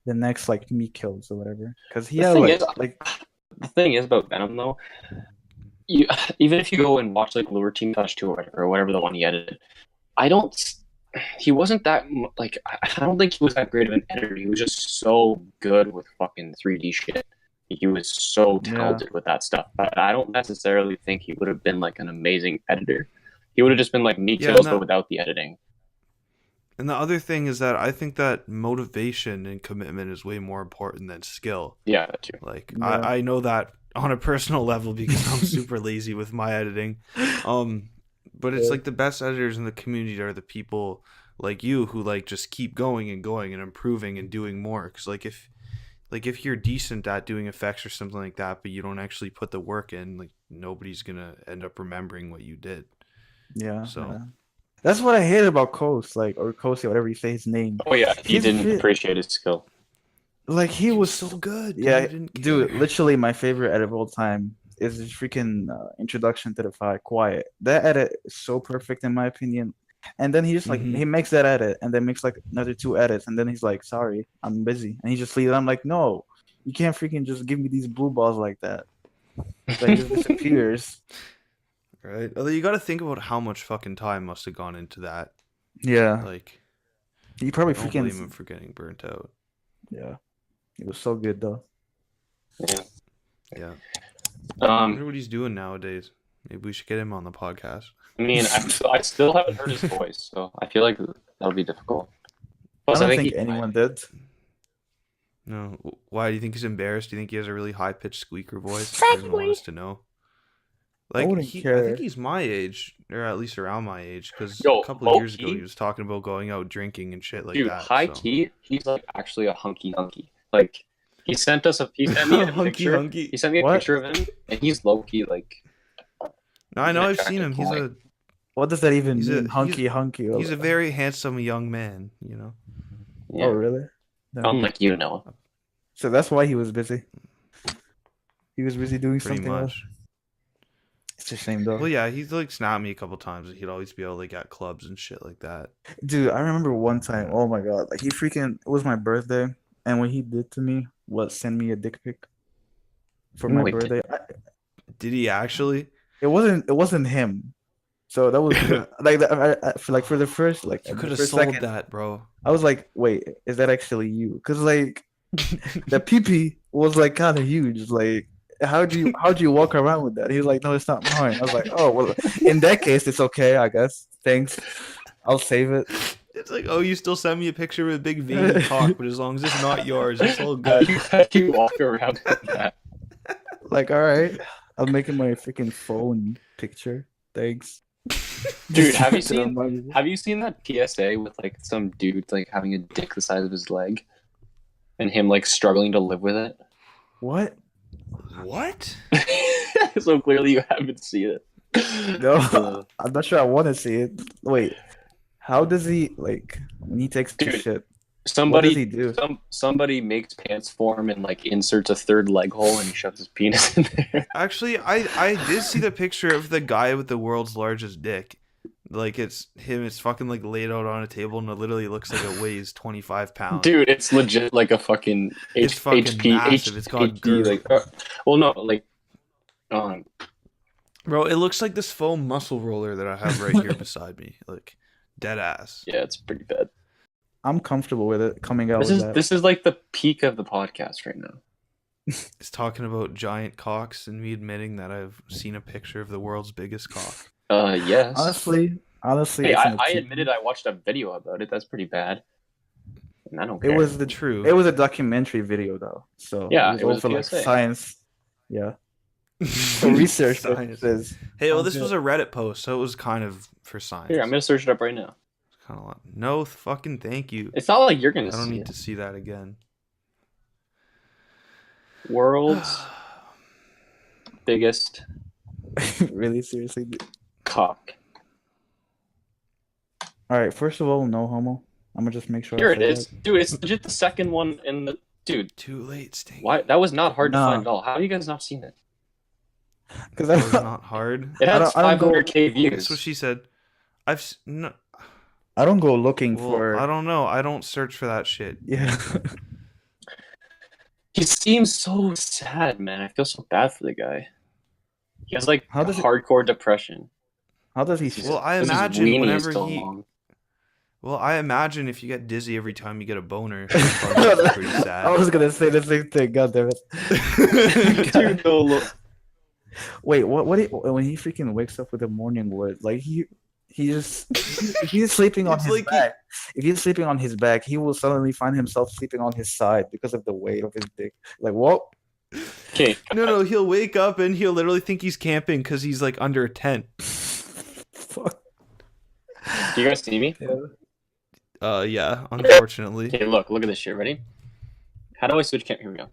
[SPEAKER 1] next like me kills or whatever. Because he
[SPEAKER 2] the
[SPEAKER 1] had
[SPEAKER 2] thing is,
[SPEAKER 1] like
[SPEAKER 2] the thing is about Venom though, you even if you go and watch like Lure Team Touch 2 or whatever the one he edited, I don't. He wasn't that like I don't think he was that great of an editor. He was just so good with fucking 3D shit. He was so talented with that stuff. But I don't necessarily think he would have been like an amazing editor. He would have just been like me
[SPEAKER 3] Yeah,
[SPEAKER 2] kills, but without the editing.
[SPEAKER 3] And the other thing is that I think that motivation and commitment is way more important than skill.
[SPEAKER 2] Yeah, that too.
[SPEAKER 3] Like
[SPEAKER 1] Yeah.
[SPEAKER 3] I know that on a personal level because I'm super lazy with my editing. But it's like the best editors in the community are the people like you who like just keep going and going and improving and doing more. Because like if you're decent at doing effects or something like that, but you don't actually put the work in, like nobody's gonna end up remembering what you did.
[SPEAKER 1] yeah.
[SPEAKER 3] So
[SPEAKER 1] Yeah. That's what I hate about Kose, like or Kose, whatever you say his name.
[SPEAKER 2] Oh yeah, he
[SPEAKER 1] He's
[SPEAKER 2] didn't appreciate his skill.
[SPEAKER 1] like he was
[SPEAKER 3] so good.
[SPEAKER 1] Yeah,
[SPEAKER 3] He didn't care.
[SPEAKER 1] dude. Literally, my favorite edit of all time is his freaking introduction to DeFi. Quiet. That edit is so perfect in my opinion. And then he just like he makes that edit, and then makes like another 2 edits, and then he's like, "Sorry, I'm busy," and he just leaves. I'm like, "No, you can't freaking just give me these blue balls like that." So he just disappears.
[SPEAKER 3] Right. Although you got to think about how much fucking time must have gone into that.
[SPEAKER 1] Yeah,
[SPEAKER 3] Like,
[SPEAKER 1] he probably
[SPEAKER 3] don't blame
[SPEAKER 1] freaking
[SPEAKER 3] him for getting burnt out.
[SPEAKER 1] yeah. It was so good though.
[SPEAKER 2] Yeah.
[SPEAKER 3] Yeah. I
[SPEAKER 2] Um,
[SPEAKER 3] wonder what he's doing nowadays. Maybe we should get him on the podcast.
[SPEAKER 2] I mean, I still haven't heard his voice, so I feel like that'll be difficult. Plus,
[SPEAKER 1] I don't
[SPEAKER 2] think
[SPEAKER 1] think anyone did.
[SPEAKER 3] No. Why do you think he's embarrassed? Do you think he has a really high pitched squeaker voice? He doesn't want us to know. Like
[SPEAKER 1] wouldn't
[SPEAKER 3] I
[SPEAKER 1] care.
[SPEAKER 3] think he's my age, or at least around my age, because
[SPEAKER 2] Yo,
[SPEAKER 3] a couple of years ago
[SPEAKER 2] low-key?
[SPEAKER 3] he was talking about going out drinking and shit like
[SPEAKER 2] dude,
[SPEAKER 3] that.
[SPEAKER 2] high
[SPEAKER 3] so.
[SPEAKER 2] key, he's like actually a hunky dunky. Like he sent me a
[SPEAKER 3] Hunky
[SPEAKER 2] picture.
[SPEAKER 3] hunky.
[SPEAKER 2] He sent me a
[SPEAKER 1] What?
[SPEAKER 2] picture of him, and he's low key like.
[SPEAKER 3] No, I know. I've seen him. He's
[SPEAKER 2] Attractive
[SPEAKER 1] What does that even
[SPEAKER 3] He's a-
[SPEAKER 1] mean? Hunky hunky.
[SPEAKER 3] he's a very handsome young man. You know.
[SPEAKER 2] Yeah.
[SPEAKER 1] Oh really? No.
[SPEAKER 2] Unlike you know.
[SPEAKER 1] So that's why he was busy. He was busy doing
[SPEAKER 3] Pretty
[SPEAKER 1] something else.
[SPEAKER 3] much.
[SPEAKER 1] It's a shame though.
[SPEAKER 3] Well, yeah, he's like snapped me a couple times. He'd always be out like at clubs and shit like that.
[SPEAKER 1] Dude, I remember one time. Oh my god! Like he freaking. It was my birthday, and what he did to me was send me a dick pic for my
[SPEAKER 2] Wait,
[SPEAKER 1] birthday.
[SPEAKER 3] Did he actually?
[SPEAKER 1] It wasn't him. So that was like for the first like
[SPEAKER 3] You
[SPEAKER 1] the
[SPEAKER 3] could have
[SPEAKER 1] first
[SPEAKER 3] sold
[SPEAKER 1] second,
[SPEAKER 3] that, bro.
[SPEAKER 1] I was like, wait, is that actually you? Because like the PP was like kind of huge. Like how'd you walk around with that? He was like, no, it's not mine. I was like, oh well, in that case, it's okay, I guess. Thanks, I'll save it.
[SPEAKER 3] It's like, oh, you still send me a picture with a big veiny cock, but as long as it's not yours, it's all
[SPEAKER 2] how
[SPEAKER 3] good.
[SPEAKER 2] do you walk around with that?
[SPEAKER 1] Like, all right, I'm making my freaking phone picture. Thanks.
[SPEAKER 2] Dude, have you
[SPEAKER 1] To
[SPEAKER 2] seen
[SPEAKER 1] remind me.
[SPEAKER 2] that PSA with like some dude like having a dick the size of his leg, and him like struggling to live with it?
[SPEAKER 1] What?
[SPEAKER 3] What?
[SPEAKER 2] So clearly you haven't seen it.
[SPEAKER 1] No, I'm not sure I want to see it. Wait, how does he like when he takes the
[SPEAKER 2] Dude,
[SPEAKER 1] shit?
[SPEAKER 2] Somebody,
[SPEAKER 1] What does he do?
[SPEAKER 2] somebody makes pants for him and like inserts a third leg hole and he shoves his penis in there.
[SPEAKER 3] Actually, I did see the picture of the guy with the world's largest dick. Like it's him. It's fucking like laid out on a table, and it literally looks like it weighs 25 pounds.
[SPEAKER 2] Dude, it's legit like a fucking
[SPEAKER 3] It's fucking
[SPEAKER 2] HP,
[SPEAKER 3] massive. It's got
[SPEAKER 2] HD,
[SPEAKER 3] girth.
[SPEAKER 2] like, well, no, like,
[SPEAKER 3] Bro, it looks like this foam muscle roller that I have right here beside me. Like dead ass.
[SPEAKER 2] yeah, it's pretty bad.
[SPEAKER 1] I'm comfortable with it coming out
[SPEAKER 2] This
[SPEAKER 1] with
[SPEAKER 2] is
[SPEAKER 1] that.
[SPEAKER 2] this is like the peak of the podcast right now.
[SPEAKER 3] It's talking about giant cocks and me admitting that I've seen a picture of the world's biggest cock.
[SPEAKER 2] Yes.
[SPEAKER 1] Honestly,
[SPEAKER 2] Hey,
[SPEAKER 1] it's an
[SPEAKER 2] I
[SPEAKER 1] achievement.
[SPEAKER 2] admitted I watched a video about it. That's pretty bad. And I don't care.
[SPEAKER 1] It was
[SPEAKER 3] True.
[SPEAKER 1] It was a documentary video though, so
[SPEAKER 2] Yeah,
[SPEAKER 1] it
[SPEAKER 2] it
[SPEAKER 1] was
[SPEAKER 2] was
[SPEAKER 1] also like
[SPEAKER 2] PSA.
[SPEAKER 1] science. Yeah, for research
[SPEAKER 3] Science.
[SPEAKER 1] purposes.
[SPEAKER 3] Hey, well,
[SPEAKER 1] I'm
[SPEAKER 3] this
[SPEAKER 1] good.
[SPEAKER 3] was a Reddit post, so it was kind of for science.
[SPEAKER 2] Here, I'm gonna search it up right now.
[SPEAKER 3] Kind of like, no, fucking thank you.
[SPEAKER 2] It's not like you're
[SPEAKER 3] I
[SPEAKER 2] gonna
[SPEAKER 3] don't
[SPEAKER 2] see
[SPEAKER 3] need
[SPEAKER 2] it.
[SPEAKER 3] to see that again.
[SPEAKER 2] World's biggest
[SPEAKER 1] Really seriously.
[SPEAKER 2] cock.
[SPEAKER 1] All right, first of all, no homo. I'm gonna just make sure.
[SPEAKER 2] Here
[SPEAKER 1] I
[SPEAKER 2] it
[SPEAKER 1] say
[SPEAKER 2] is, dude. It's legit the second one in the dude.
[SPEAKER 3] Too late, Sting.
[SPEAKER 2] Why? That was not hard to
[SPEAKER 1] Nah.
[SPEAKER 2] find at all. How have you guys not seen it?
[SPEAKER 1] Because
[SPEAKER 3] That was not hard.
[SPEAKER 2] It has
[SPEAKER 1] I don't go-
[SPEAKER 2] 500K views.
[SPEAKER 3] That's what she said. No.
[SPEAKER 1] I don't go looking
[SPEAKER 3] Well,
[SPEAKER 1] for.
[SPEAKER 3] I don't know. I don't search for that shit.
[SPEAKER 1] Yeah.
[SPEAKER 2] He seems so sad, man. I feel so bad for the guy. He has like
[SPEAKER 1] How does it-
[SPEAKER 2] hardcore depression.
[SPEAKER 1] How does he?
[SPEAKER 3] Well, I
[SPEAKER 2] Because his
[SPEAKER 3] imagine
[SPEAKER 2] weenie is
[SPEAKER 3] whenever
[SPEAKER 2] so
[SPEAKER 3] he.
[SPEAKER 2] long.
[SPEAKER 3] Well, I imagine if you get dizzy every time you get a boner, it's probably pretty
[SPEAKER 1] I
[SPEAKER 3] sad.
[SPEAKER 1] was gonna say the same thing. God damn it.
[SPEAKER 2] Dude, no, look.
[SPEAKER 1] Wait, when he freaking wakes up with the morning wood, like if he's sleeping on
[SPEAKER 3] It's
[SPEAKER 1] his
[SPEAKER 3] like
[SPEAKER 1] back. If he's sleeping on his back, he will suddenly find himself sleeping on his side because of the weight of his dick. Like what?
[SPEAKER 2] Okay,
[SPEAKER 3] No, he'll wake up and he'll literally think he's camping because he's like under a tent.
[SPEAKER 1] Fuck.
[SPEAKER 2] do you guys see me?
[SPEAKER 3] Yeah, unfortunately.
[SPEAKER 2] Okay, look at this shit. Ready? How do I switch camera? Here we go.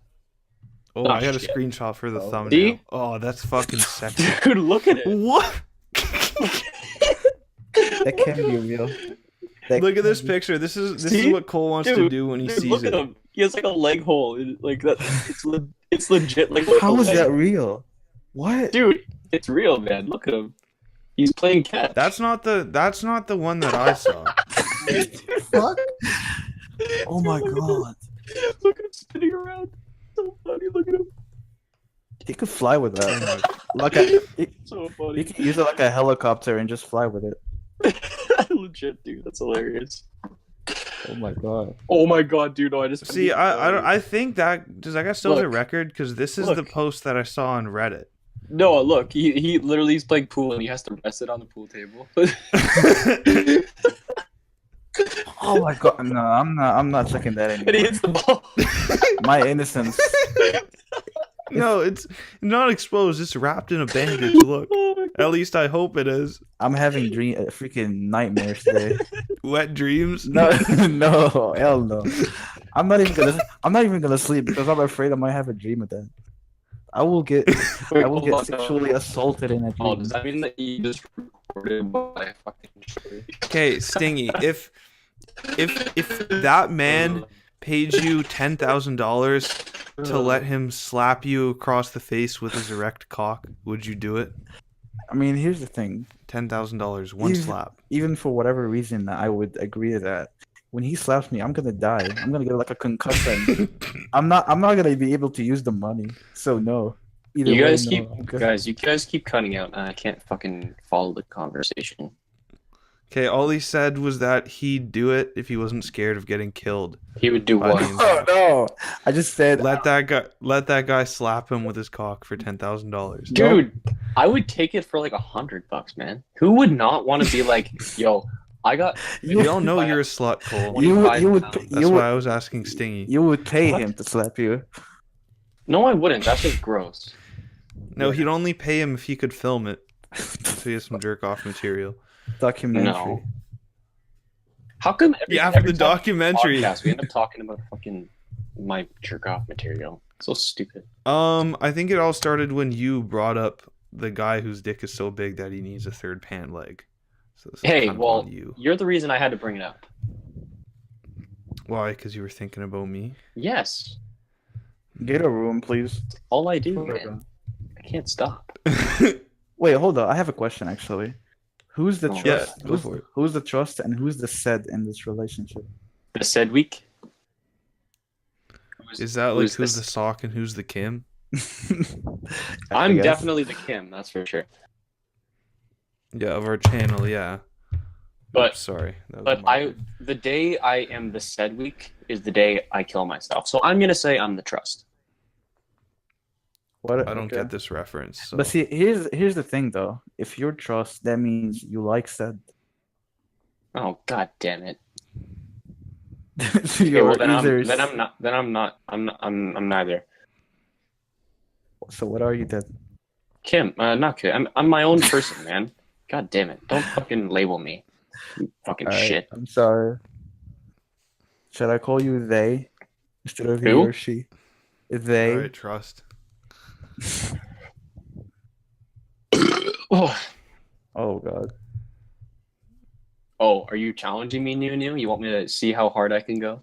[SPEAKER 3] Oh,
[SPEAKER 2] Oh,
[SPEAKER 3] I got a
[SPEAKER 2] shit.
[SPEAKER 3] screenshot for the thumbnail.
[SPEAKER 2] See?
[SPEAKER 3] Oh, that's fucking sexy.
[SPEAKER 2] Dude, look at it.
[SPEAKER 3] What?
[SPEAKER 1] That can't be real.
[SPEAKER 3] Look at this picture. This is
[SPEAKER 2] See?
[SPEAKER 3] what Cole wants to
[SPEAKER 2] Dude,
[SPEAKER 3] do when he
[SPEAKER 2] Dude,
[SPEAKER 3] sees
[SPEAKER 2] look
[SPEAKER 3] it.
[SPEAKER 2] at him. He has like a leg hole. Like that. It's legit. Like look
[SPEAKER 1] How
[SPEAKER 2] at
[SPEAKER 1] is
[SPEAKER 2] the
[SPEAKER 1] that
[SPEAKER 2] leg.
[SPEAKER 1] real? What?
[SPEAKER 2] Dude, it's real, man. Look at him. He's playing catch.
[SPEAKER 3] That's not the one that I saw.
[SPEAKER 1] Fuck? Oh my god.
[SPEAKER 2] Look at him spinning around. So funny. Look at him.
[SPEAKER 1] He could fly with that. Like he
[SPEAKER 2] So funny.
[SPEAKER 1] could use it like a helicopter and just fly with it.
[SPEAKER 2] Legit, dude. That's hilarious.
[SPEAKER 1] Oh my god.
[SPEAKER 2] Oh my god, dude. No, I just
[SPEAKER 3] See, I think that does that guy still have a
[SPEAKER 2] Look.
[SPEAKER 3] record? Because this is the
[SPEAKER 2] Look.
[SPEAKER 3] post that I saw on Reddit.
[SPEAKER 2] No, look. He literally is playing pool and he has to rest it on the pool table.
[SPEAKER 1] Oh my god. No, I'm not checking that
[SPEAKER 2] And he
[SPEAKER 1] anymore.
[SPEAKER 2] hits the ball.
[SPEAKER 1] My innocence.
[SPEAKER 3] No, it's not exposed. It's wrapped in a bandage. Look.
[SPEAKER 2] Oh my god.
[SPEAKER 3] At least I hope it is.
[SPEAKER 1] I'm having freaking nightmares today.
[SPEAKER 3] Wet dreams.
[SPEAKER 1] No, no, hell no. I'm not even gonna sleep because I'm afraid I might have a dream of that. I will get
[SPEAKER 2] Hold on,
[SPEAKER 1] sexually assaulted in a
[SPEAKER 2] Oh,
[SPEAKER 1] dream.
[SPEAKER 2] does that mean that you just recorded my fucking story?
[SPEAKER 3] Okay, Stingy. If that man paid you $10,000 to let him slap you across the face with his erect cock, would you do it?
[SPEAKER 1] I mean, here's the thing.
[SPEAKER 3] $10,000, one
[SPEAKER 1] Even,
[SPEAKER 3] slap.
[SPEAKER 1] even for whatever reason, I would agree to that. When he slaps me, I'm gonna die. I'm gonna get like a concussion. I'm not gonna be able to use the money. So no. Either
[SPEAKER 2] You
[SPEAKER 1] way,
[SPEAKER 2] guys
[SPEAKER 1] no.
[SPEAKER 2] keep
[SPEAKER 1] I'm good.
[SPEAKER 2] guys. You guys keep cutting out, and I can't fucking follow the conversation.
[SPEAKER 3] Okay, all he said was that he'd do it if he wasn't scared of getting killed.
[SPEAKER 2] He would do
[SPEAKER 3] By
[SPEAKER 2] what?
[SPEAKER 3] the
[SPEAKER 1] Oh no! I just said
[SPEAKER 3] Let that guy slap him with his cock for $10,000.
[SPEAKER 2] Dude, I would take it for like $100, man. Who would not want to be like, yo, I got.
[SPEAKER 3] We all know you're a slut, Cole.
[SPEAKER 1] you
[SPEAKER 2] 25
[SPEAKER 1] would
[SPEAKER 2] pounds.
[SPEAKER 3] That's why I was asking Stingy.
[SPEAKER 1] you would pay
[SPEAKER 2] What?
[SPEAKER 1] him to slap you.
[SPEAKER 2] No, I wouldn't. That's just gross.
[SPEAKER 3] No, he'd only pay him if he could film it, so he has some jerk off material.
[SPEAKER 1] Documentary.
[SPEAKER 2] No. How come every
[SPEAKER 3] Yeah, for the
[SPEAKER 2] time
[SPEAKER 3] documentary.
[SPEAKER 2] podcast, we end up talking about fucking my jerk off material? So stupid.
[SPEAKER 3] I think it all started when you brought up the guy whose dick is so big that he needs a third pant leg. So it's
[SPEAKER 2] Hey,
[SPEAKER 3] kind of
[SPEAKER 2] well,
[SPEAKER 3] on you.
[SPEAKER 2] you're the reason I had to bring it up.
[SPEAKER 3] Why? Because you were thinking about me.
[SPEAKER 2] Yes.
[SPEAKER 1] Get a room, please.
[SPEAKER 2] That's all I do, man. I can't stop.
[SPEAKER 1] Wait, hold on. I have a question actually. Who's the
[SPEAKER 2] Oh,
[SPEAKER 1] trust?
[SPEAKER 3] yeah, go for it.
[SPEAKER 1] Who's the trust and who's the said in this relationship?
[SPEAKER 2] The said week.
[SPEAKER 3] Is that like who's
[SPEAKER 2] this?
[SPEAKER 3] the sock and who's the Kim?
[SPEAKER 1] I
[SPEAKER 2] I'm
[SPEAKER 1] guess.
[SPEAKER 2] definitely the Kim, that's for sure.
[SPEAKER 3] Yeah, of our channel, yeah.
[SPEAKER 2] But
[SPEAKER 3] Oops, sorry. That was
[SPEAKER 2] but
[SPEAKER 3] my-
[SPEAKER 2] the day I am the said week is the day I kill myself. So I'm gonna say I'm the trust.
[SPEAKER 1] What?
[SPEAKER 3] I don't
[SPEAKER 1] okay.
[SPEAKER 3] get this reference. So.
[SPEAKER 1] But see, here's the thing though. If you're trust, that means you like said.
[SPEAKER 2] Oh god damn it.
[SPEAKER 1] So
[SPEAKER 2] Okay,
[SPEAKER 1] you're
[SPEAKER 2] well then
[SPEAKER 1] either-
[SPEAKER 2] I'm neither.
[SPEAKER 1] So what are you then?
[SPEAKER 2] Kim, not Kim. I'm my own person, man. God damn it. Don't fucking label me. You fucking
[SPEAKER 1] Alright,
[SPEAKER 2] shit.
[SPEAKER 1] I'm sorry. Should I call you they instead of he
[SPEAKER 2] Who?
[SPEAKER 1] or she? They.
[SPEAKER 3] All right, trust.
[SPEAKER 2] Oh.
[SPEAKER 1] Oh god.
[SPEAKER 2] Oh, are you challenging me, New? You want me to see how hard I can go?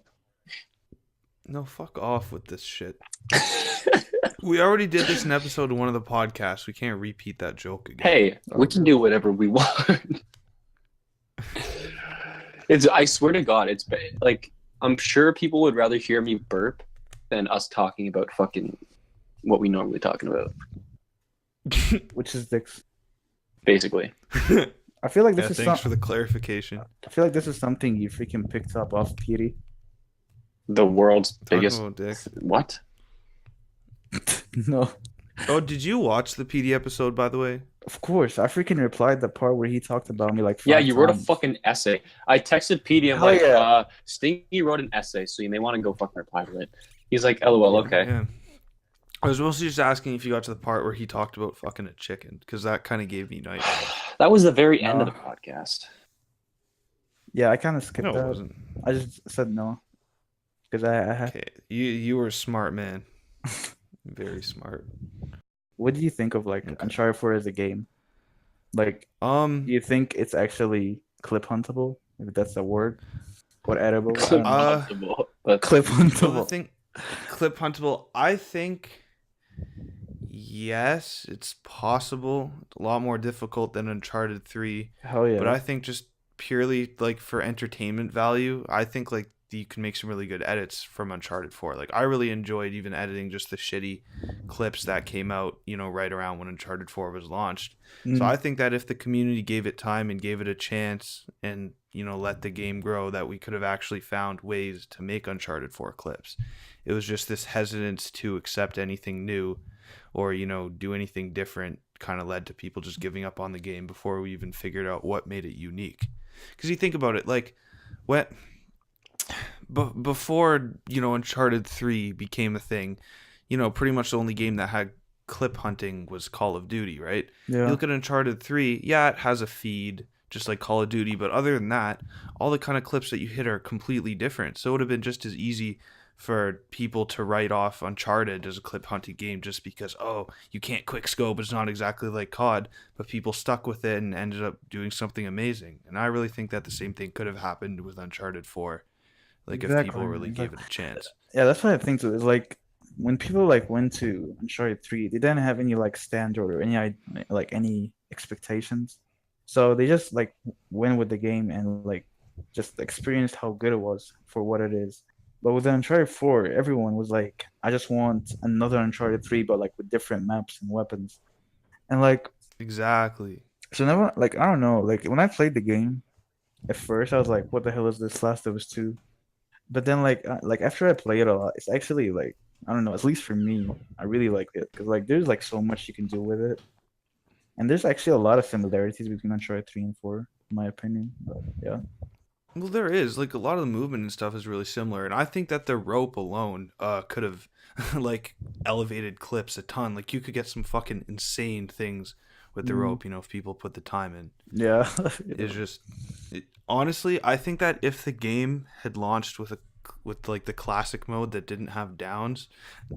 [SPEAKER 3] No, fuck off with this shit. We already did this in episode 1 of the podcast. We can't repeat that joke again.
[SPEAKER 2] Hey, we can do whatever we want. I swear to God, it's like I'm sure people would rather hear me burp than us talking about fucking what we normally talking about.
[SPEAKER 1] Which is dicks.
[SPEAKER 2] Basically.
[SPEAKER 1] I feel like
[SPEAKER 3] Yeah,
[SPEAKER 1] this is
[SPEAKER 3] thanks for the clarification.
[SPEAKER 1] I feel like this is something you freaking picked up off Petey.
[SPEAKER 2] The world's
[SPEAKER 3] Talking
[SPEAKER 2] biggest
[SPEAKER 3] about dick.
[SPEAKER 2] what?
[SPEAKER 1] No.
[SPEAKER 3] Oh, did you watch the PD episode, by the way?
[SPEAKER 1] Of course. I freaking replied the part where he talked about me like 5
[SPEAKER 2] Yeah, you wrote a
[SPEAKER 1] times.
[SPEAKER 2] fucking essay. I texted PD. I'm
[SPEAKER 1] Hell
[SPEAKER 2] like,
[SPEAKER 1] yeah.
[SPEAKER 2] Stingy wrote an essay, so you may want to go fucking reply to it. He's like, LOL, okay.
[SPEAKER 3] Yeah. I was mostly just asking if you got to the part where he talked about fucking a chicken, because that kind of gave me nightmares.
[SPEAKER 2] That was the very end of
[SPEAKER 1] No.
[SPEAKER 2] the podcast.
[SPEAKER 1] Yeah, I kind of skipped
[SPEAKER 3] No, it
[SPEAKER 1] that.
[SPEAKER 3] wasn't.
[SPEAKER 1] I just said no. Because I had.
[SPEAKER 3] Okay, you were a smart man. Very smart.
[SPEAKER 1] What do you think of like
[SPEAKER 3] Okay.
[SPEAKER 1] Uncharted 4 as a game? Like, do you think it's actually clip huntable? If that's a word? Or edible? I don't know.
[SPEAKER 2] Impossible, but
[SPEAKER 1] Clip
[SPEAKER 3] So the
[SPEAKER 1] huntable.
[SPEAKER 3] thing, clip huntable. I think yes, it's possible. It's a lot more difficult than Uncharted 3,
[SPEAKER 1] Hell yeah.
[SPEAKER 3] but I think just purely like for entertainment value, I think like you can make some really good edits from Uncharted 4. Like I really enjoyed even editing just the shitty clips that came out, right around when Uncharted 4 was launched. So
[SPEAKER 1] Mm.
[SPEAKER 3] I think that if the community gave it time and gave it a chance and, let the game grow, that we could have actually found ways to make Uncharted 4 clips. It was just this hesitance to accept anything new or, do anything different kind of led to people just giving up on the game before we even figured out what made it unique. Because you think about it, like, before, Uncharted 3 became a thing, pretty much the only game that had clip hunting was Call of Duty, right?
[SPEAKER 1] Yeah.
[SPEAKER 3] You look at Uncharted 3, yeah, it has a feed, just like Call of Duty, but other than that, all the kind of clips that you hit are completely different. So it would have been just as easy for people to write off Uncharted as a clip hunting game just because, you can't quick scope, it's not exactly like COD, but people stuck with it and ended up doing something amazing. And I really think that the same thing could have happened with Uncharted 4, like if people really gave it a chance.
[SPEAKER 1] Yeah, that's what I think too. Is like when people like went to Uncharted 3, they didn't have any like standard or any expectations. So they just like went with the game and like just experienced how good it was for what it is. But with the Uncharted 4, everyone was like, I just want another Uncharted 3, but like with different maps and weapons. And like,
[SPEAKER 3] Exactly.
[SPEAKER 1] so never, like, I don't know, like when I played the game, at first I was like, what the hell is this Last of Us 2? But then like after I play it a lot, it's actually like, I don't know, at least for me, I really like it because like there's like so much you can do with it. And there's actually a lot of similarities between Uncharted 3 and 4, in my opinion. But yeah.
[SPEAKER 3] Well, there is like a lot of the movement and stuff is really similar, and I think that the rope alone could have like elevated clips a ton. Like you could get some fucking insane things with the
[SPEAKER 1] Mm,
[SPEAKER 3] rope, if people put the time in.
[SPEAKER 1] yeah.
[SPEAKER 3] It's just honestly, I think that if the game had launched with like the classic mode that didn't have downs,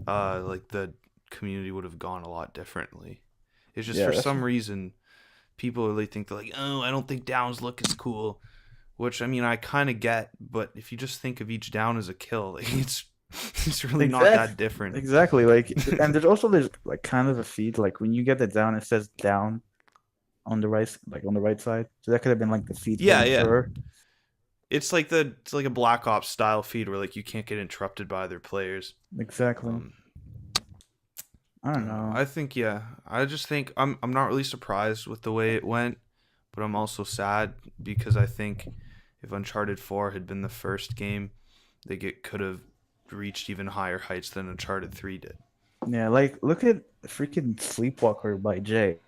[SPEAKER 3] like the community would have gone a lot differently. It's just
[SPEAKER 1] Yeah,
[SPEAKER 3] for
[SPEAKER 1] that's
[SPEAKER 3] some reason people really think they're like, oh, I don't think downs look as cool. Which I mean, I kind of get, but if you just think of each down as a kill, like it's really not that different.
[SPEAKER 1] exactly. Like, and there's like kind of a feed. Like when you get the down, it says down on the right, like on the right side. So that could have been like the feed for
[SPEAKER 3] Yeah, yeah.
[SPEAKER 1] sure.
[SPEAKER 3] It's like a Black Ops style feed where like you can't get interrupted by other players.
[SPEAKER 1] Exactly.
[SPEAKER 3] Um,
[SPEAKER 1] I
[SPEAKER 3] I
[SPEAKER 1] don't
[SPEAKER 3] don't know.
[SPEAKER 1] know.
[SPEAKER 3] I think yeah. I just think I'm not really surprised with the way it went, but I'm also sad because I think if Uncharted 4 had been the first game, could have reached even higher heights than Uncharted 3 did.
[SPEAKER 1] Yeah, like look at freaking Sleepwalker by Jay.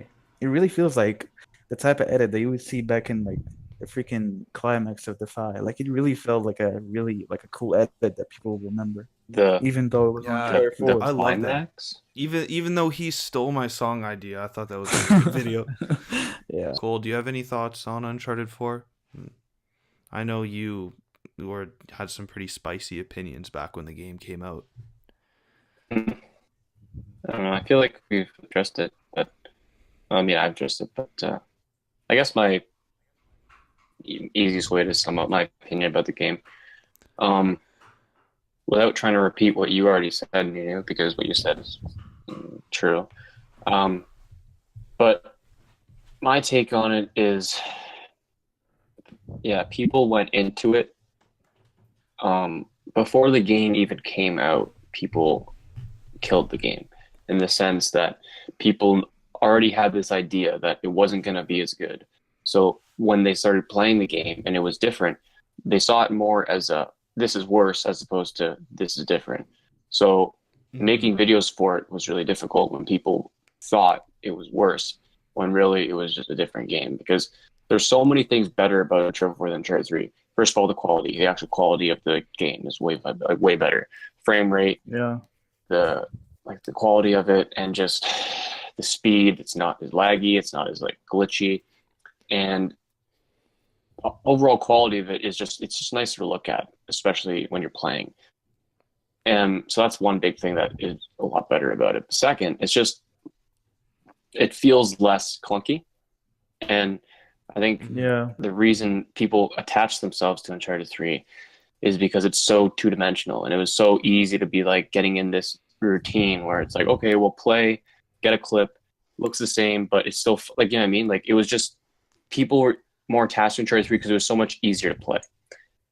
[SPEAKER 1] It really feels like the type of edit that you would see back in like the freaking climax of Defy. Like it really felt like a really like a cool edit that people will remember,
[SPEAKER 2] The
[SPEAKER 1] even though it was on
[SPEAKER 3] Yeah,
[SPEAKER 1] Uncharted
[SPEAKER 2] the
[SPEAKER 1] 4.
[SPEAKER 3] I love that.
[SPEAKER 2] climax.
[SPEAKER 3] Even though he stole my song idea, I thought that was a good video.
[SPEAKER 1] Yeah.
[SPEAKER 3] Cole, do you have any thoughts on Uncharted 4? I know you had some pretty spicy opinions back when the game came out.
[SPEAKER 2] I don't know. I feel like we've addressed it, but yeah, I've addressed it. But I guess my easiest way to sum up my opinion about the game, um, without trying to repeat what you already said, because what you said is true. Um, but my take on it is, yeah, people went into it before the game even came out. People killed the game in the sense that people already had this idea that it wasn't going to be as good. So when they started playing the game and it was different, they saw it more as a this is worse as opposed to this is different. So making videos for it was really difficult when people thought it was worse when really it was just a different game, because there's so many things better about Uncharted 4 than Uncharted 3. First of all, the quality, the actual quality of the game is way better. Frame rate,
[SPEAKER 1] Yeah.
[SPEAKER 2] the the quality of it, and just the speed. It's not as laggy. It's not as like glitchy, and overall quality of it is it's just nicer to look at, especially when you're playing. And so that's one big thing that is a lot better about it. Second, it feels less clunky, and I think
[SPEAKER 1] Yeah.
[SPEAKER 2] the reason people attach themselves to Uncharted 3 is because it's so two-dimensional, and it was so easy to be like getting in this routine where it's like, okay, we'll play, get a clip, looks the same, but it's still like, you know what I mean? Like it was just people were more attached to Uncharted 3 because it was so much easier to play.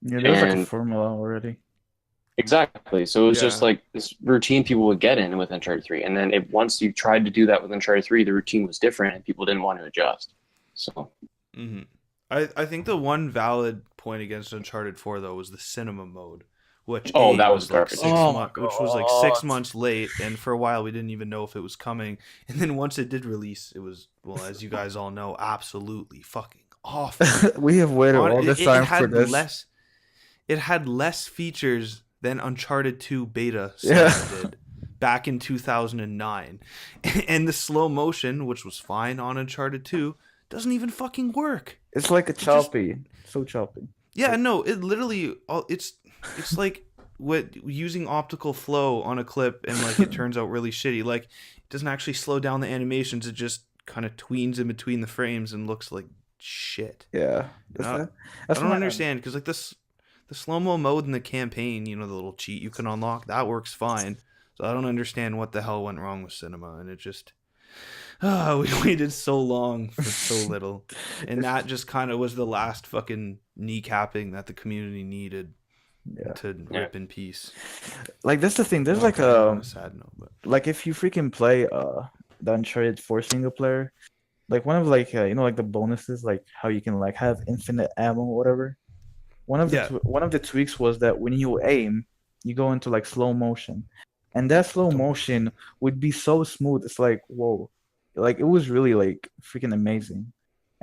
[SPEAKER 1] Yeah, there's like a
[SPEAKER 2] And
[SPEAKER 1] formula already.
[SPEAKER 2] exactly. So it was just
[SPEAKER 3] Yeah.
[SPEAKER 2] like this routine people would get in with Uncharted 3. And then once you tried to do that with Uncharted 3, the routine was different and people didn't want to adjust. So
[SPEAKER 3] Mm-hmm. I think the one valid point against Uncharted 4 though was the cinema mode, which
[SPEAKER 2] that was
[SPEAKER 3] was like
[SPEAKER 2] garbage.
[SPEAKER 3] which was like 6 months late, and for a while we didn't even know if it was coming. And then once it did release, it was, well, as you guys all know, absolutely fucking awful.
[SPEAKER 1] We have waited all this
[SPEAKER 3] It
[SPEAKER 1] time for
[SPEAKER 3] had
[SPEAKER 1] this.
[SPEAKER 3] it had less features than Uncharted 2 beta
[SPEAKER 1] Yeah.
[SPEAKER 3] did back in 2009, and the slow motion, which was fine on Uncharted 2, doesn't even fucking work.
[SPEAKER 1] It's like a choppy. So choppy.
[SPEAKER 3] Yeah, no, it literally it's like using optical flow on a clip, and like it turns out really shitty. Like it doesn't actually slow down the animations, it just kind of tweens in between the frames and looks like shit.
[SPEAKER 1] Yeah.
[SPEAKER 3] I
[SPEAKER 1] That's
[SPEAKER 3] don't
[SPEAKER 1] my-
[SPEAKER 3] understand, because like the slow-mo mode in the campaign, the little cheat you can unlock, that works fine. So I don't understand what the hell went wrong with cinema, and it just We waited so long for so little, and that just kind of was the last fucking kneecapping that the community needed
[SPEAKER 1] Yeah.
[SPEAKER 3] to rip in peace.
[SPEAKER 1] Like that's the thing. There's
[SPEAKER 3] Not
[SPEAKER 1] like
[SPEAKER 3] to end on a sad note, but
[SPEAKER 1] like if you freaking play the Uncharted 4 single player, like one of like you know like the bonuses, like how you can like have infinite ammo or whatever.
[SPEAKER 3] yeah,
[SPEAKER 1] One of the tweaks was that when you aim, you go into like slow motion, and that slow motion would be so smooth. It's like whoa, like it was really like freaking amazing.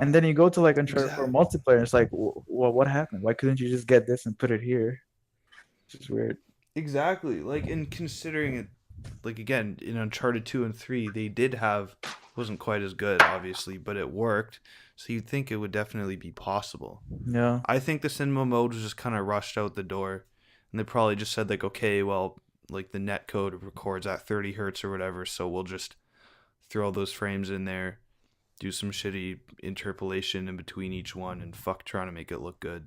[SPEAKER 1] And then you go to like Uncharted 4
[SPEAKER 3] exactly.
[SPEAKER 1] multiplayer, and it's like, what happened? Why couldn't you just get this and put it here? It's just weird.
[SPEAKER 3] Exactly. Like, in considering it, like, again, in Uncharted 2 and 3, they did have, wasn't quite as good, obviously, but it worked. So you'd think it would definitely be possible.
[SPEAKER 1] Yeah.
[SPEAKER 3] I think the cinema mode was just kind of rushed out the door. And they probably just said, like, okay, well, like, the net code records at 30 hertz or whatever, so we'll just throw those frames in there, do some shitty interpolation in between each one, and fuck trying to make it look good.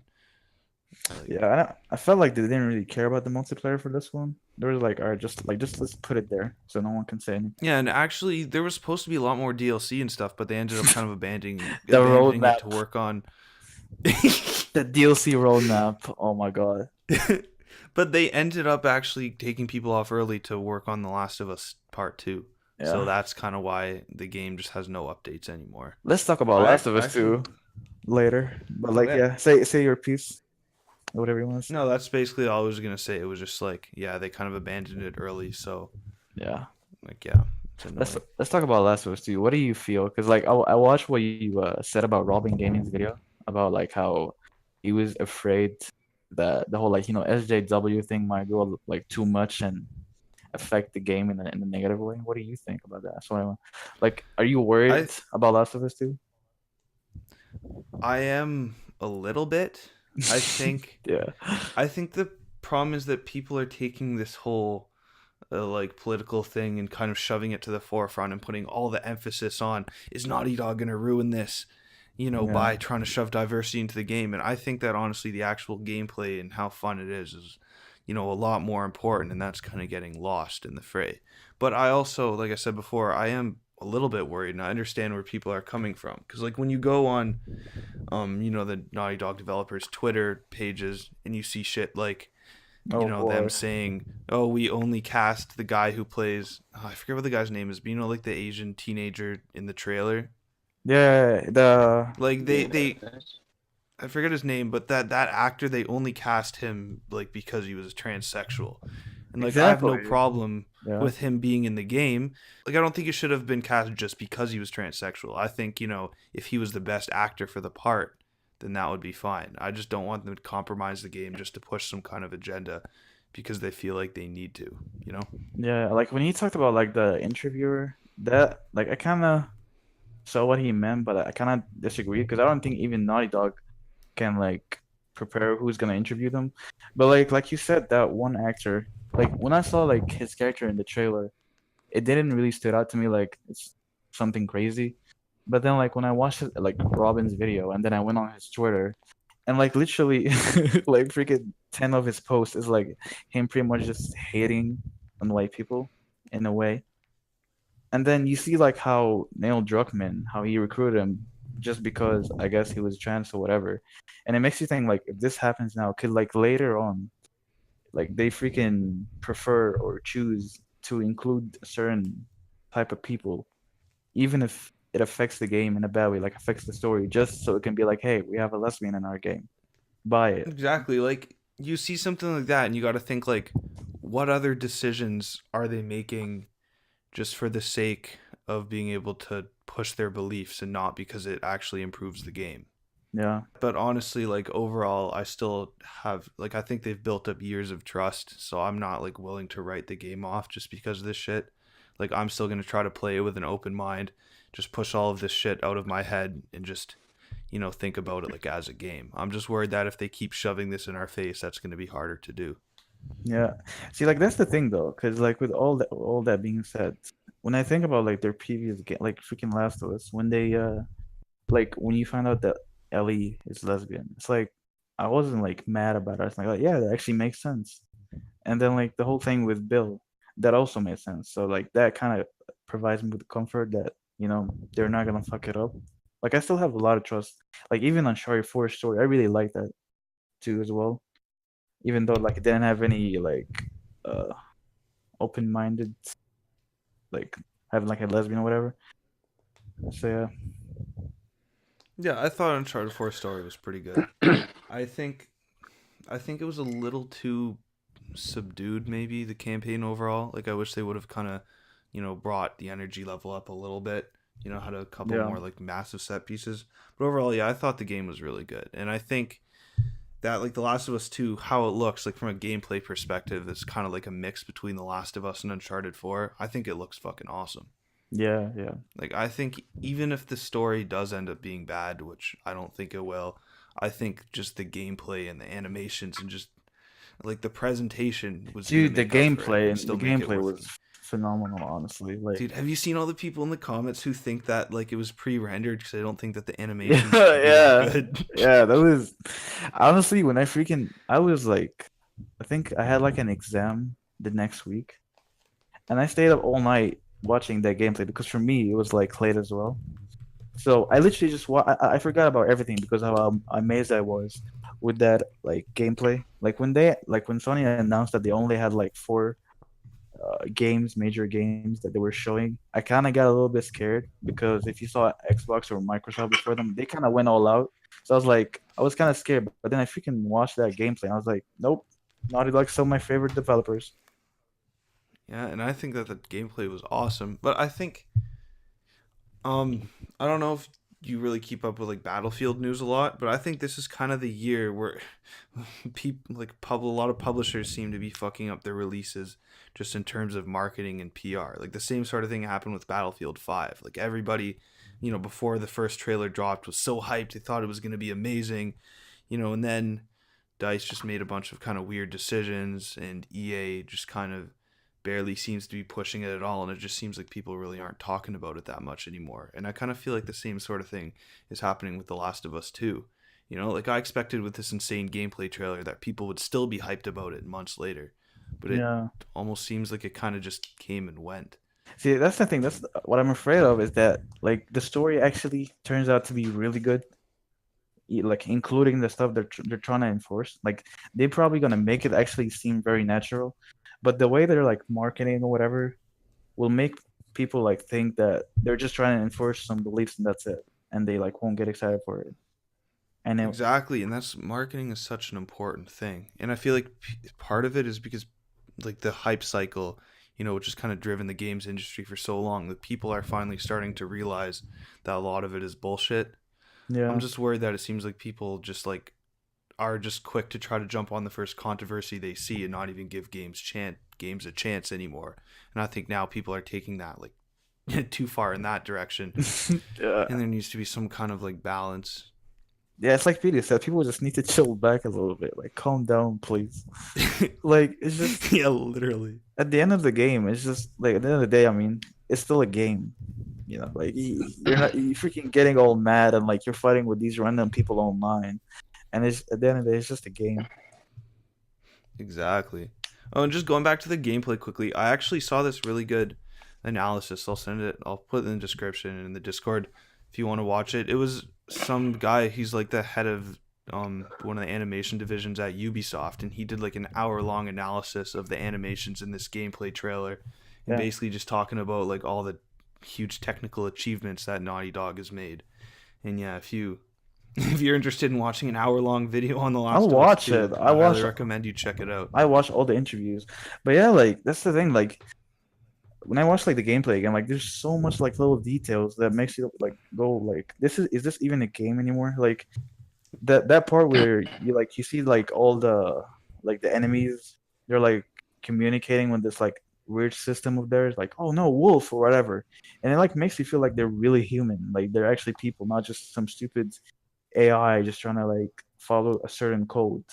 [SPEAKER 3] Like,
[SPEAKER 1] Yeah, I felt like they didn't really care about the multiplayer for this one. They were like, all right, just let's put it there so no one can say anything.
[SPEAKER 3] yeah, and actually, there was supposed to be a lot more DLC and stuff, but they ended up kind of abandoning
[SPEAKER 1] The
[SPEAKER 3] it to
[SPEAKER 1] roadmap,
[SPEAKER 3] work on.
[SPEAKER 1] the DLC roadmap. Oh my God.
[SPEAKER 3] But they ended up actually taking people off early to work on The Last of Us Part 2. So
[SPEAKER 1] Yeah.
[SPEAKER 3] that's kind of why the game just has no updates anymore.
[SPEAKER 1] Let's talk about Last of Us 2 later. But like,
[SPEAKER 3] Okay.
[SPEAKER 1] yeah, say your piece, whatever you want to say.
[SPEAKER 3] No, that's basically all I was going to say. It was just like, yeah, they kind of abandoned it early. So,
[SPEAKER 1] Yeah.
[SPEAKER 3] like, yeah, it's
[SPEAKER 1] Let's
[SPEAKER 3] annoying.
[SPEAKER 1] let's talk about Last of Us 2. What do you feel? Because like I watched what you said about Robin Gaming's video about like how he was afraid that the whole like SJW thing might go like too much and affect the game in a negative way. What do you think about that? So like, are you worried
[SPEAKER 3] I
[SPEAKER 1] about Last of Us 2?
[SPEAKER 3] I am a little bit. I think
[SPEAKER 1] Yeah.
[SPEAKER 3] I think the problem is that people are taking this whole like political thing and kind of shoving it to the forefront and putting all the emphasis on, is Naughty Dog going to ruin this,
[SPEAKER 1] Yeah.
[SPEAKER 3] by trying to shove diversity into the game. And I think that honestly the actual gameplay and how fun it is a lot more important, and that's kind of getting lost in the fray. But I also, like I said before, I am a little bit worried, and I understand where people are coming from, because like when you go on the Naughty Dog developers Twitter pages and you see shit like
[SPEAKER 1] Oh
[SPEAKER 3] them
[SPEAKER 1] boy.
[SPEAKER 3] saying, "Oh, we only cast the guy who plays." I forget what the guy's name is, but like the Asian teenager in the trailer.
[SPEAKER 1] Yeah, the
[SPEAKER 3] Like they I forget his name, but that actor, they only cast him like because he was transsexual, and like I have no
[SPEAKER 1] exactly.
[SPEAKER 3] problem
[SPEAKER 1] Yeah.
[SPEAKER 3] with him being in the game. Like I don't think it should have been cast just because he was transsexual. I think if he was the best actor for the part, then that would be fine. I just don't want them to compromise the game just to push some kind of agenda because they feel like they need to.
[SPEAKER 1] Yeah, like when he talked about like the interviewer, that like I kind of saw what he meant, but I kind of disagree because I don't think even Naughty Dog can like prepare who's gonna interview them. But like you said, that one actor, like when I saw like his character in the trailer, it didn't really stood out to me like it's something crazy. But then like when I watched it, like Robin's video and then I went on his Twitter and like literally like freaking 10 of his posts is like him pretty much just hating on white people in a way. And then you see like how Neil Druckmann, how he recruited him just because I guess he was trans or whatever. And it makes you think like if this happens now, could like later on, like they freaking prefer or choose to include a certain type of people, even if it affects the game in a bad way, like affects the story, just so it can be like, hey, we have a lesbian in our game. Buy it.
[SPEAKER 3] Exactly. Like you see something like that, and you got to think like, what other decisions are they making just for the sake of being able to push their beliefs and not because it actually improves the game.
[SPEAKER 1] Yeah.
[SPEAKER 3] But honestly, like overall, I still have like I think they've built up years of trust, so I'm not like willing to write the game off just because of this shit. Like I'm still gonna try to play it with an open mind, just push all of this shit out of my head and just think about it like as a game. I'm just worried that if they keep shoving this in our face, that's gonna be harder to do.
[SPEAKER 1] Yeah. See, like that's the thing though, because like with all that being said, when I think about like their previous game, like freaking Last of Us, when they like when you find out that Ellie is lesbian, it's like I wasn't like mad about it. I was like, yeah, that actually makes sense. And then like the whole thing with Bill, that also made sense. So like that kind of provides me with comfort that you know, they're not gonna fuck it up. Like I still have a lot of trust. Like even Uncharted 4 story, I really like that too as well. Even though like it didn't have any like uh open-minded, like having like a lesbian or whatever. So yeah.
[SPEAKER 3] Yeah, I thought Uncharted 4 story was pretty good. I think I think it was a little too subdued, maybe the campaign overall. Like I wish they would have kind of, brought the energy level up a little bit. Had a couple
[SPEAKER 1] Yeah.
[SPEAKER 3] more like massive set pieces. But overall, yeah, I thought the game was really good, and I think that like The Last of Us 2, how it looks like from a gameplay perspective, is kind of like a mix between The Last of Us and Uncharted 4. I think it looks fucking awesome.
[SPEAKER 1] Yeah, yeah.
[SPEAKER 3] Like I think even if the story does end up being bad, which I don't think it will, I think just the gameplay and the animations and just like the presentation was gonna
[SPEAKER 1] Dude, the
[SPEAKER 3] make up for it
[SPEAKER 1] gameplay
[SPEAKER 3] and
[SPEAKER 1] and the
[SPEAKER 3] still make it
[SPEAKER 1] gameplay
[SPEAKER 3] worth.
[SPEAKER 1] was phenomenal, honestly. Like
[SPEAKER 3] Dude, have you seen all the people in the comments who think that like it was pre-rendered because they don't think that the
[SPEAKER 1] yeah,
[SPEAKER 3] animations could be that
[SPEAKER 1] yeah.
[SPEAKER 3] good?
[SPEAKER 1] Yeah, that was honestly when I was like I think I had like an exam the next week and I stayed up all night watching that gameplay because for me it was like late as well. So I literally just I forgot about everything because how amazed I was with that like gameplay. Like when Sony announced that they only had like four games, major games that they were showing, I kind of got a little bit scared because if you saw Xbox or Microsoft before them, they kind of went all out. So I was like, I was kind of scared, but then I freaking watched that gameplay and I was like, nope, Naughty Dog's still my favorite developers.
[SPEAKER 3] Yeah, and I think that the gameplay was awesome, but I think I don't know if you really keep up with like Battlefield news a lot, but I think this is kind of the year where people like a lot of publishers seem to be fucking up their releases just in terms of marketing and PR. Like the same sort of thing happened with Battlefield 5. Like everybody, before the first trailer dropped was so hyped, they thought it was going to be amazing, and then DICE just made a bunch of kind of weird decisions and EA just kind of barely seems to be pushing it at all, and it just seems like people really aren't talking about it that much anymore. And I kind of feel like the same sort of thing is happening with The Last of Us 2. Like I expected with this insane gameplay trailer that people would still be hyped about it months later, but it
[SPEAKER 1] Yeah.
[SPEAKER 3] almost seems like it kind of just came and went.
[SPEAKER 1] See, that's the thing. That's what I'm afraid of is that like the story actually turns out to be really good, like including the stuff they're trying to enforce. Like they're probably gonna make it actually seem very natural, but the way they're like marketing or whatever will make people like think that they're just trying to enforce some beliefs and that's it, and they like won't get excited for it. And then
[SPEAKER 3] Exactly, and that's marketing is such an important thing. And I feel like part of it is because like the hype cycle, which has kind of driven the games industry for so long, that people are finally starting to realize that a lot of it is bullshit. I'm
[SPEAKER 1] yeah,
[SPEAKER 3] just worried that it seems like people just like are just quick to try to jump on the first controversy they see and not even give games a chance anymore. And I think now people are taking that like too far in that direction.
[SPEAKER 1] yeah,
[SPEAKER 3] And there needs to be some kind of like balance.
[SPEAKER 1] yeah. It's like Peter said, people just need to chill back a little bit, like calm down, please. Like it's just
[SPEAKER 3] Yeah, literally.
[SPEAKER 1] at the end of the game, it's just like at the end of the day, I mean, it's still a game. Like you're not you freaking getting all mad and like you're fighting with these random people online, and it's at the end of the day, it's just a game.
[SPEAKER 3] Exactly. Oh, and just going back to the gameplay quickly, I actually saw this really good analysis. I'll send it. I'll put it in the description and in the Discord if you want to watch it. It was some guy. He's like the head of one of the animation divisions at Ubisoft, and he did like an hour-long analysis of the animations in this gameplay trailer, and
[SPEAKER 1] Yeah,
[SPEAKER 3] basically just talking about like all the huge technical achievements that Naughty Dog has made. And yeah, if you if you're interested in watching an hour-long video on The
[SPEAKER 1] I'll
[SPEAKER 3] Last of Us
[SPEAKER 1] watch
[SPEAKER 3] 2,
[SPEAKER 1] it.
[SPEAKER 3] I highly recommend you check it out.
[SPEAKER 1] I watch all the interviews, but yeah, like that's the thing. Like when I watch like the gameplay again, like there's so much like little details that makes you like go like is this even a game anymore? Like that part where you see like all the enemies, they're like communicating with this like weird system of theirs, like oh no wolf or whatever, and it like makes you feel like they're really human, like they're actually people, not just some stupid AI just trying to like follow a certain code.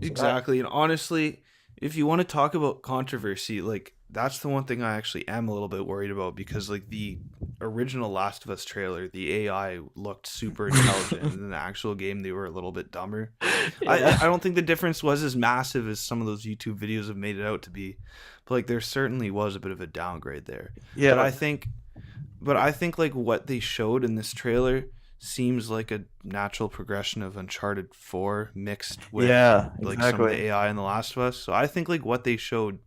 [SPEAKER 1] So that
[SPEAKER 3] Exactly. And honestly, if you want to talk about controversy, like that's the one thing I actually am a little bit worried about because like the original Last of Us trailer, the AI looked super intelligent and in the actual game they were a little bit dumber. I
[SPEAKER 1] yeah,
[SPEAKER 3] I don't think the difference was as massive as some of those YouTube videos have made it out to be. But like there certainly was a bit of a downgrade there. But
[SPEAKER 1] yeah,
[SPEAKER 3] I think But I think like what they showed in this trailer seems like a natural progression of Uncharted 4 mixed with
[SPEAKER 1] Yeah,
[SPEAKER 3] like some of the
[SPEAKER 1] exactly.
[SPEAKER 3] AI in The Last of Us. So I think like what they showed,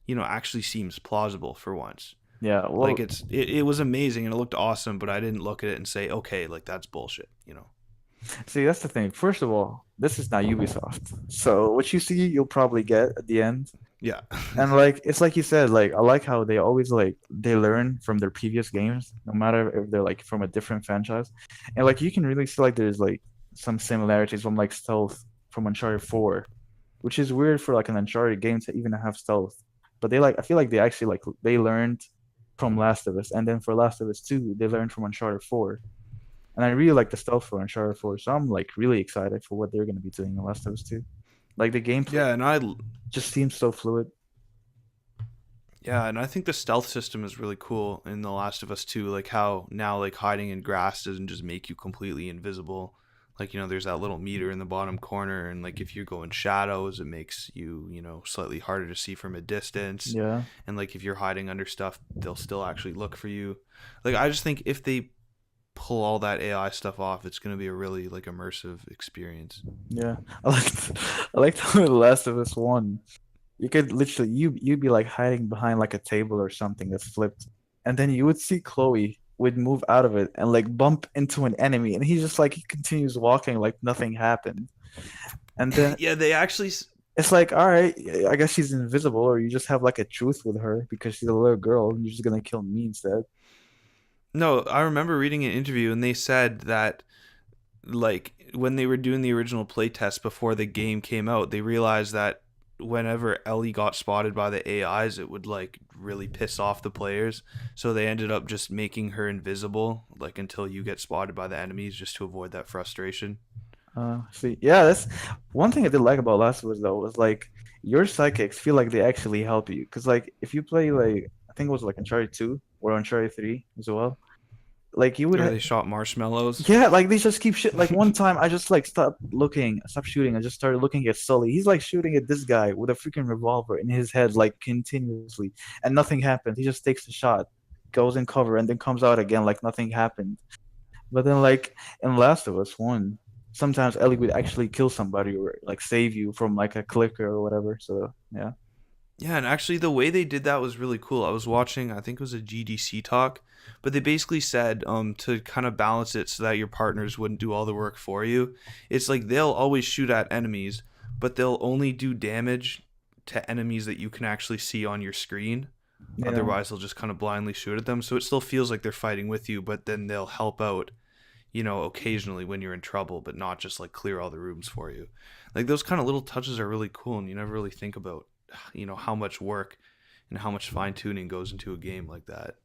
[SPEAKER 3] actually seems plausible for once.
[SPEAKER 1] Yeah,
[SPEAKER 3] Like
[SPEAKER 1] well,
[SPEAKER 3] it was amazing and it looked awesome, but I didn't look at it and say, okay, like that's bullshit.
[SPEAKER 1] see, that's the thing. First of all, this is not Ubisoft. So what you see, you'll probably get at the end.
[SPEAKER 3] Yeah.
[SPEAKER 1] And like it's like you said, like I like how they always like they learn from their previous games, no matter if they're like from a different franchise. And like you can really see like there's like some similarities from like stealth from Uncharted 4, which is weird for like an Uncharted game to even have stealth. But they like I feel like they actually like they learned from Last of Us, and then for Last of Us 2, they learned from Uncharted 4. And I really like the stealth for Uncharted 4, so I'm like really excited for what they're gonna be doing in Last of Us 2. Like the gameplay
[SPEAKER 3] Yeah, and I
[SPEAKER 1] just seems so fluid.
[SPEAKER 3] yeah, and I think the stealth system is really cool in The Last of Us 2, like how now like hiding in grass doesn't just make you completely invisible. Like, there's that little meter in the bottom corner, and like if you go in shadows, it makes you, slightly harder to see from a distance.
[SPEAKER 1] Yeah.
[SPEAKER 3] And like if you're hiding under stuff, they'll still actually look for you. Like I just think if they pull all that AI stuff off, it's going to be a really like immersive experience.
[SPEAKER 1] Yeah, I liked how in The Last of Us 1, you could literally you'd be like hiding behind like a table or something that's flipped, and then you would see Chloe would move out of it and like bump into an enemy, and he continues walking like nothing happened, and then
[SPEAKER 3] Yeah, they actually
[SPEAKER 1] it's like, all right, I guess she's invisible, or you just have like a truce with her because she's a little girl, and you're just gonna kill me instead.
[SPEAKER 3] no, I remember reading an interview and they said that like when they were doing the original playtest before the game came out, they realized that whenever Ellie got spotted by the AIs, it would like really piss off the players. So they ended up just making her invisible, like until you get spotted by the enemies, just to avoid that frustration.
[SPEAKER 1] See, yeah, that's one thing I did like about Last of Us though was like your psychics feel like they actually help you because like if you play like I think it was like Uncharted 2 or Uncharted 3 as well, like you would
[SPEAKER 3] Or
[SPEAKER 1] ha
[SPEAKER 3] they shot marshmallows.
[SPEAKER 1] yeah, like they just keep shit. Like one time I just like stopped shooting, I just started looking at Sully. He's like shooting at this guy with a freaking revolver in his head like continuously, and nothing happens. He just takes the shot, goes in cover, and then comes out again like nothing happened. But then, like in Last of Us 1, sometimes Ellie would actually kill somebody or like save you from like a clicker or whatever. So yeah,
[SPEAKER 3] Yeah, and actually the way they did that was really cool. I was watching, I think it was a GDC talk, but they basically said to kind of balance it so that your partners wouldn't do all the work for you. It's like they'll always shoot at enemies, but they'll only do damage to enemies that you can actually see on your screen.
[SPEAKER 1] yeah,
[SPEAKER 3] Otherwise, they'll just kind of blindly shoot at them. So it still feels like they're fighting with you, but then they'll help out, occasionally when you're in trouble, but not just like clear all the rooms for you. Like those kind of little touches are really cool, and you never really think about, how much work and how much fine tuning goes into a game like that.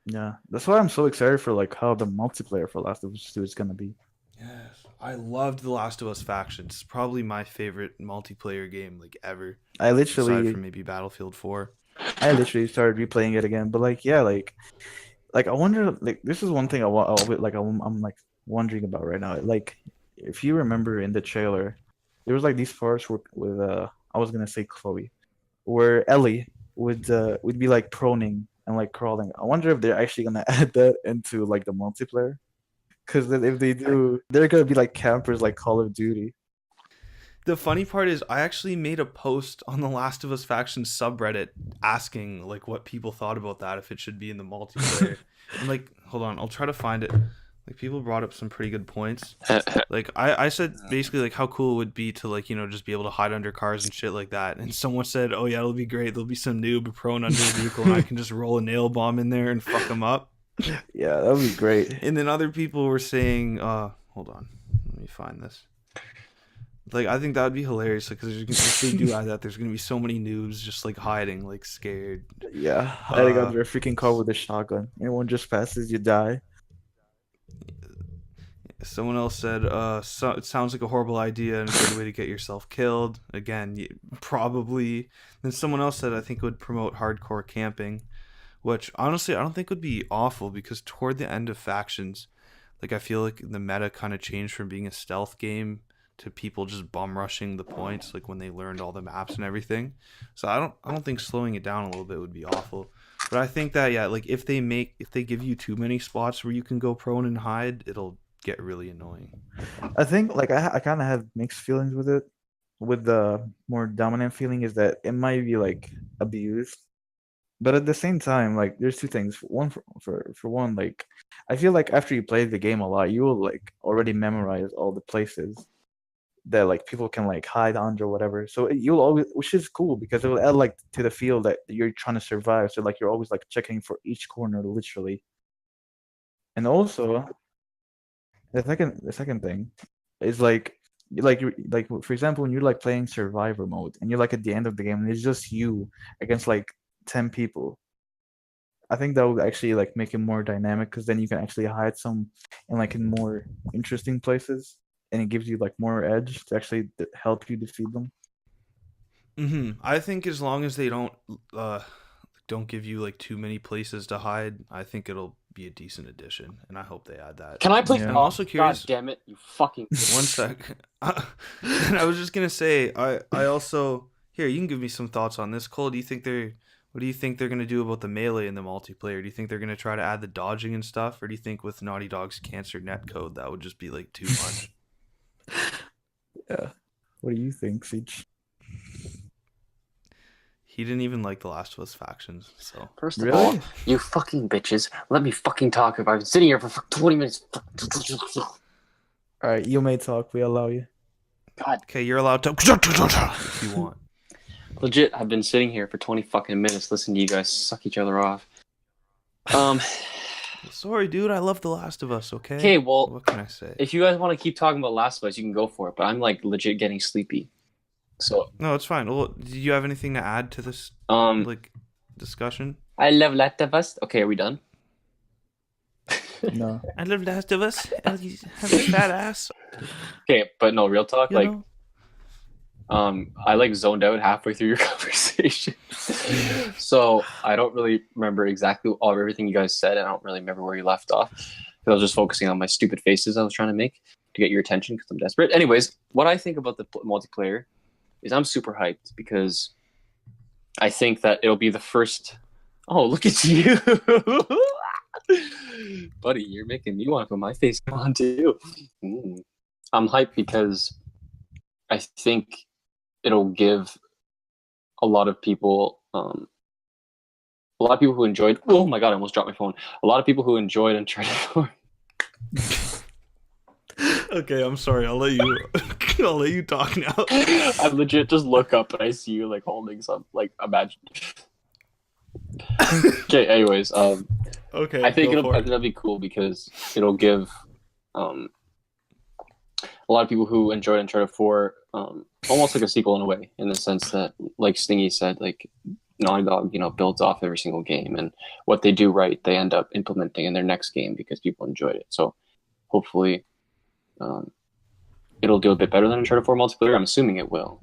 [SPEAKER 1] yeah. That's why I'm so excited for like how the multiplayer for Last of Us 2 is gonna be.
[SPEAKER 3] Yes, I loved The Last of Us Factions. It's probably my favorite multiplayer game like ever,
[SPEAKER 1] I
[SPEAKER 3] aside
[SPEAKER 1] literally,
[SPEAKER 3] from maybe Battlefield 4.
[SPEAKER 1] I literally started replaying it again. But like, yeah, like I wonder, like this is one thing I'm like wondering about right now. Like, if you remember in the trailer, there was like these parts with I was gonna say Chloe, where Ellie would be like proning and like crawling. I wonder if they're actually gonna add that into like the multiplayer. Because then if they do, they're gonna be like campers like Call of Duty.
[SPEAKER 3] The funny part is I actually made a post on the Last of Us Faction subreddit asking like what people thought about that, if it should be in the multiplayer. And like, hold on, I'll try to find it. Like people brought up some pretty good points. Like I said basically like how cool it would be to like, just be able to hide under cars and shit like that. And someone said, "Oh yeah, it'll be great. There'll be some noob prone under a vehicle and I can just roll a nail bomb in there and fuck them up."
[SPEAKER 1] Yeah, that would be great.
[SPEAKER 3] And then other people were saying, hold on, let me find this. Like I think that would be hilarious because if they do add that, there's gonna be so many noobs just like hiding, like scared.
[SPEAKER 1] Yeah, hiding
[SPEAKER 3] Uh,
[SPEAKER 1] under a freaking car with a shotgun. Anyone just passes, you die.
[SPEAKER 3] Someone else said, so, it sounds like a horrible idea and a good way to get yourself killed. Again, probably. Then someone else said, I think it would promote hardcore camping, which honestly I don't think would be awful because toward the end of Factions, like I feel like the meta kind of changed from being a stealth game to people just bum rushing the points, like when they learned all the maps and everything. So I don't think slowing it down a little bit would be awful. But I think that like if they give you too many spots where you can go prone and hide, it'll get really annoying.
[SPEAKER 1] I think like I kind of have mixed feelings with it. With the more dominant feeling is that it might be like abused, but at the same time, like there's two things. One for one, like I feel like after you play the game a lot, you will like already memorize all the places that like people can like hide under or whatever. So you'll always, which is cool because it will add like to the feel that you're trying to survive. So like you're always like checking for each corner literally. And also the second thing is like you like for example when you're like playing survivor mode and you're like at the end of the game and it's just you against like 10 people. I think that would actually like make it more dynamic because then you can actually hide some in more interesting places and it gives you like more edge to actually help you defeat them.
[SPEAKER 3] I think as long as they don't give you like too many places to hide, I think it'll be a decent addition, and I hope they add that.
[SPEAKER 2] Can I please?
[SPEAKER 1] Yeah.
[SPEAKER 3] I'm also curious.
[SPEAKER 2] God damn it, you fucking.
[SPEAKER 3] One sec. And I was just gonna say, I also here you can give me some thoughts on this. Cole, what do you think they're gonna do about the melee in the multiplayer? Do you think they're gonna try to add the dodging and stuff, or do you think with Naughty Dog's cancer netcode that would just be like too much?
[SPEAKER 1] Yeah. What do you think, Siege?
[SPEAKER 3] He didn't even like the Last of Us factions, so.
[SPEAKER 2] First of
[SPEAKER 1] Really?
[SPEAKER 2] all, you fucking bitches, let me fucking talk. If I've been sitting here for 20 minutes.
[SPEAKER 1] All right, you may talk. We allow you.
[SPEAKER 2] God,
[SPEAKER 3] Okay, you're allowed to if you want.
[SPEAKER 2] legit, I've been sitting here for 20 fucking minutes listening to you guys suck each other off.
[SPEAKER 3] Sorry, dude. I love The Last of Us. Okay.
[SPEAKER 2] Okay, well,
[SPEAKER 3] What can I say?
[SPEAKER 2] if you guys want to keep talking about Last of Us, you can go for it. But I'm like legit getting sleepy. So,
[SPEAKER 3] No, it's fine. Well, do you have anything to add to this like discussion?
[SPEAKER 2] I love Last of Us. Okay, are we done?
[SPEAKER 1] No.
[SPEAKER 3] I love Last of Us. Have a fat ass.
[SPEAKER 2] Okay, but no, real talk.
[SPEAKER 3] You
[SPEAKER 2] Like,
[SPEAKER 3] know?
[SPEAKER 2] I like zoned out halfway through your conversation, so I don't really remember exactly everything you guys said. I don't really remember where you left off because I was just focusing on my stupid faces I was trying to make to get your attention because I'm desperate. Anyways, what I think about the multiplayer is I'm super hyped because I think that it'll be the first. Oh, look at you, buddy! You're making me want to put my face on too. I'm hyped because I think it'll give a lot of people who enjoyed. Oh my god! I almost dropped my phone. A lot of people who enjoyed Uncharted 4.
[SPEAKER 3] Okay, I'm sorry. I'll let you talk now.
[SPEAKER 2] I legit just look up and I see you like holding some like imagine. Okay. Anyways,
[SPEAKER 3] Okay.
[SPEAKER 2] I think it'll be cool because it'll give a lot of people who enjoyed Uncharted 4 almost like a sequel in a way, in the sense that, like Stingy said, like Naughty Dog, builds off every single game, and what they do right, they end up implementing in their next game because people enjoyed it. So hopefully, it'll do a bit better than Uncharted 4 multiplayer. I'm assuming it will.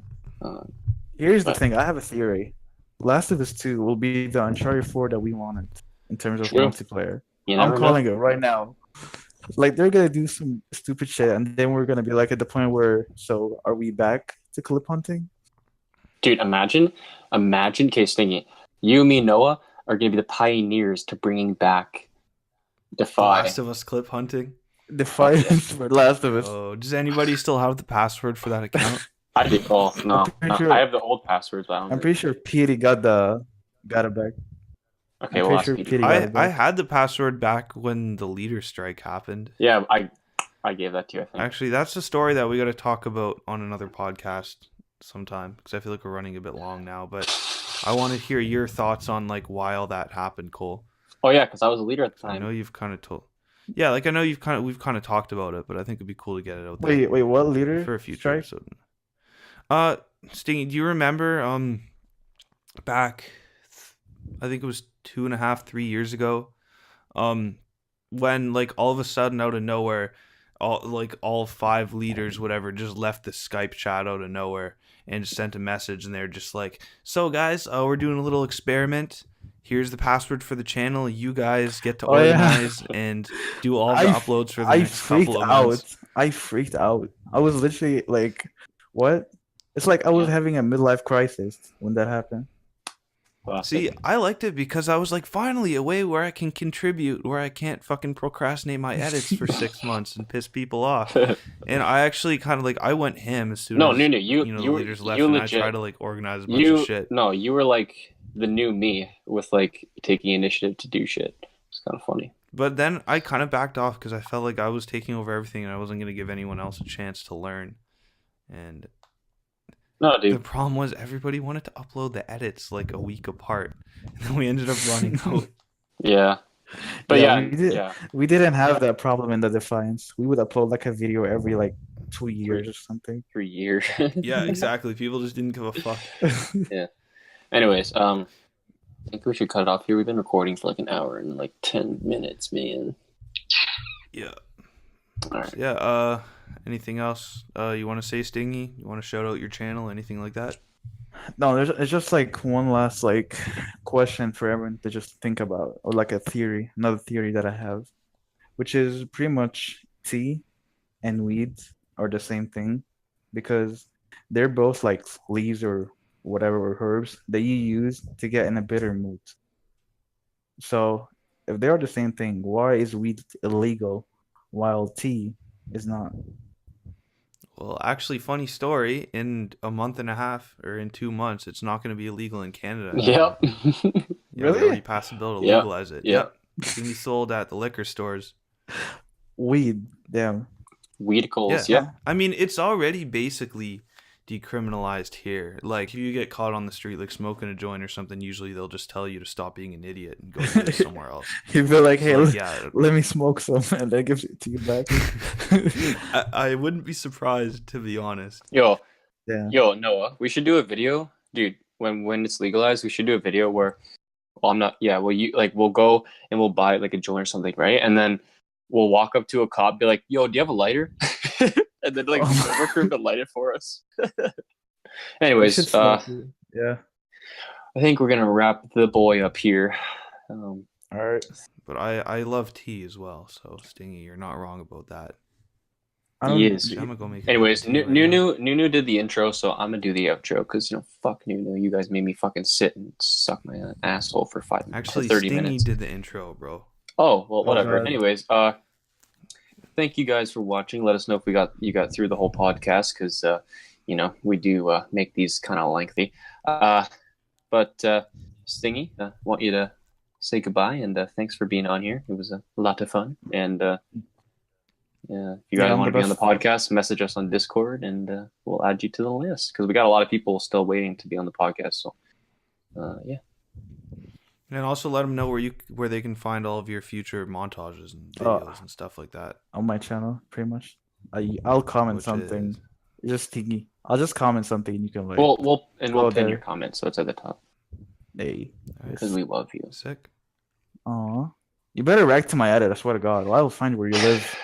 [SPEAKER 1] Here's the thing. I have a theory. Last of Us 2 will be the Uncharted 4 that we wanted in terms of
[SPEAKER 2] True.
[SPEAKER 1] multiplayer.
[SPEAKER 2] You
[SPEAKER 1] I'm
[SPEAKER 2] never
[SPEAKER 1] calling
[SPEAKER 2] know.
[SPEAKER 1] it right now. Like they're gonna do some stupid shit, and then we're gonna be like at the point where, so are we back to clip hunting?
[SPEAKER 2] Dude, imagine, case Stingy, you, me, Noah are gonna be the pioneers to bringing back DeFy.
[SPEAKER 3] Last of Us clip hunting.
[SPEAKER 1] Defiance for Last of Us.
[SPEAKER 3] Oh, does anybody still have the password for that account?
[SPEAKER 2] I think. Oh no,
[SPEAKER 1] pretty sure-
[SPEAKER 2] I have the old passwords. But I don't
[SPEAKER 1] I'm pretty sure Petey got it back.
[SPEAKER 2] Okay,
[SPEAKER 1] I'm
[SPEAKER 2] well,
[SPEAKER 1] pretty sure
[SPEAKER 2] Petey.
[SPEAKER 1] Petey got it
[SPEAKER 3] I
[SPEAKER 1] back.
[SPEAKER 3] had the password back when the leader strike happened.
[SPEAKER 2] Yeah, I gave that to you. I think.
[SPEAKER 3] Actually, that's a story that we got to talk about on another podcast sometime, because I feel like we're running a bit long now. But I want to hear your thoughts on like why all that happened, Cole.
[SPEAKER 2] Oh yeah, because I was a leader at the time.
[SPEAKER 3] I know you've kind of told. Yeah, like I know we've kind of talked about it, but I think it'd be cool to get it out there.
[SPEAKER 1] Wait, what leader?
[SPEAKER 3] For a future
[SPEAKER 1] strike?
[SPEAKER 3] episode. Stingy, do you remember back, I think it was 2.5-3 years ago, when like all of a sudden out of nowhere, all 5 leaders whatever just left the Skype chat out of nowhere and just sent a message, and they're just like, so guys, we're doing a little experiment. Here's the password for the channel. You guys get to organize and do all the uploads for the next couple of months.
[SPEAKER 1] I freaked out. I was literally like, what? It's like I was having a midlife crisis when that happened.
[SPEAKER 3] See, I liked it because I was like, finally, a way where I can contribute, where I can't fucking procrastinate my edits for 6 months and piss people off. And I actually kind of like, I went ham as soon
[SPEAKER 2] No,
[SPEAKER 3] as,
[SPEAKER 2] no, the
[SPEAKER 3] leaders left, and I tried to like organize a bunch of shit.
[SPEAKER 2] No, you were like the new me with like taking initiative to do shit. It's kind of funny.
[SPEAKER 3] But then I kind of backed off because I felt like I was taking over everything and I wasn't going to give anyone else a chance to learn. And
[SPEAKER 2] no, dude.
[SPEAKER 3] the problem was everybody wanted to upload the edits like a week apart. And then we ended up running out.
[SPEAKER 2] Yeah. But
[SPEAKER 1] we didn't have that problem in the Defiance. We would upload like a video every like 2 years or something.
[SPEAKER 2] 3 years.
[SPEAKER 3] Yeah, exactly. People just didn't give a fuck.
[SPEAKER 2] Yeah. Anyways, I think we should cut it off here. We've been recording for like an hour and like 10 minutes, man.
[SPEAKER 3] Yeah.
[SPEAKER 2] All right.
[SPEAKER 3] Yeah. Anything else you want to say, Stingy? You want to shout out your channel? Anything like that?
[SPEAKER 1] No, it's just like one last like question for everyone to just think about, or like another theory that I have, which is pretty much tea and weeds are the same thing, because they're both like leaves or whatever, or herbs that you use to get in a bitter mood. So if they are the same thing, why is weed illegal while tea is not?
[SPEAKER 3] Well, actually, funny story. In a month and a half, or in 2 months, it's not going to be illegal in Canada anymore.
[SPEAKER 2] Yep.
[SPEAKER 3] Yeah,
[SPEAKER 1] Really?
[SPEAKER 3] they already passed a bill to
[SPEAKER 2] Yep.
[SPEAKER 3] legalize it.
[SPEAKER 2] Yep.
[SPEAKER 3] It's going to be sold at the liquor stores.
[SPEAKER 1] Weed, damn.
[SPEAKER 2] Weedicals,
[SPEAKER 3] Yeah.
[SPEAKER 2] yeah.
[SPEAKER 3] I mean, it's already basically decriminalized here. Like, if you get caught on the street, like, smoking a joint or something, usually they'll just tell you to stop being an idiot and go do it somewhere else.
[SPEAKER 1] You feel like, hey,
[SPEAKER 3] So, like, yeah,
[SPEAKER 1] let me smoke some, and then gives it to you back.
[SPEAKER 3] I wouldn't be surprised, to be honest.
[SPEAKER 2] Yo,
[SPEAKER 1] Yeah.
[SPEAKER 2] Yo, Noah, we should do a video, dude. When it's legalized, we should do a video where, well, I'm not. Yeah, well, you like we'll go and we'll buy like a joint or something, right? And then we'll walk up to a cop, be like, "Yo, do you have a lighter?" And then like work for him to light it for us. Anyways,
[SPEAKER 1] yeah.
[SPEAKER 2] I think we're gonna wrap the boy up here.
[SPEAKER 1] All right.
[SPEAKER 3] But I love tea as well, so Stingy, you're not wrong about that.
[SPEAKER 2] He is.
[SPEAKER 3] I'm gonna go make.
[SPEAKER 2] Anyways, Nunu did the intro, so I'm gonna do the outro because fuck Nunu, you guys made me fucking sit and suck my asshole for 5 minutes.
[SPEAKER 3] Actually,
[SPEAKER 2] 30
[SPEAKER 3] Stingy
[SPEAKER 2] minutes.
[SPEAKER 3] did the intro, bro.
[SPEAKER 2] Oh well, whatever.
[SPEAKER 1] God.
[SPEAKER 2] Anyways, thank you guys for watching. Let us know if you got through the whole podcast because we do make these kind of lengthy. But Stingy, I want you to say goodbye and thanks for being on here. It was a lot of fun. And if you guys want to be on the podcast, message us on Discord and we'll add you to the list because we got a lot of people still waiting to be on the podcast. So yeah.
[SPEAKER 3] And also let them know where they can find all of your future montages and videos and stuff like that.
[SPEAKER 1] On my channel, pretty much. I'll comment something. Just Stingy. I'll just comment something and you can like.
[SPEAKER 2] We'll pin your comment so it's at the top.
[SPEAKER 1] Hey.
[SPEAKER 2] Because we love you.
[SPEAKER 3] Sick.
[SPEAKER 1] Aw. You better react to my edit, I swear to God. Or I will find where you live.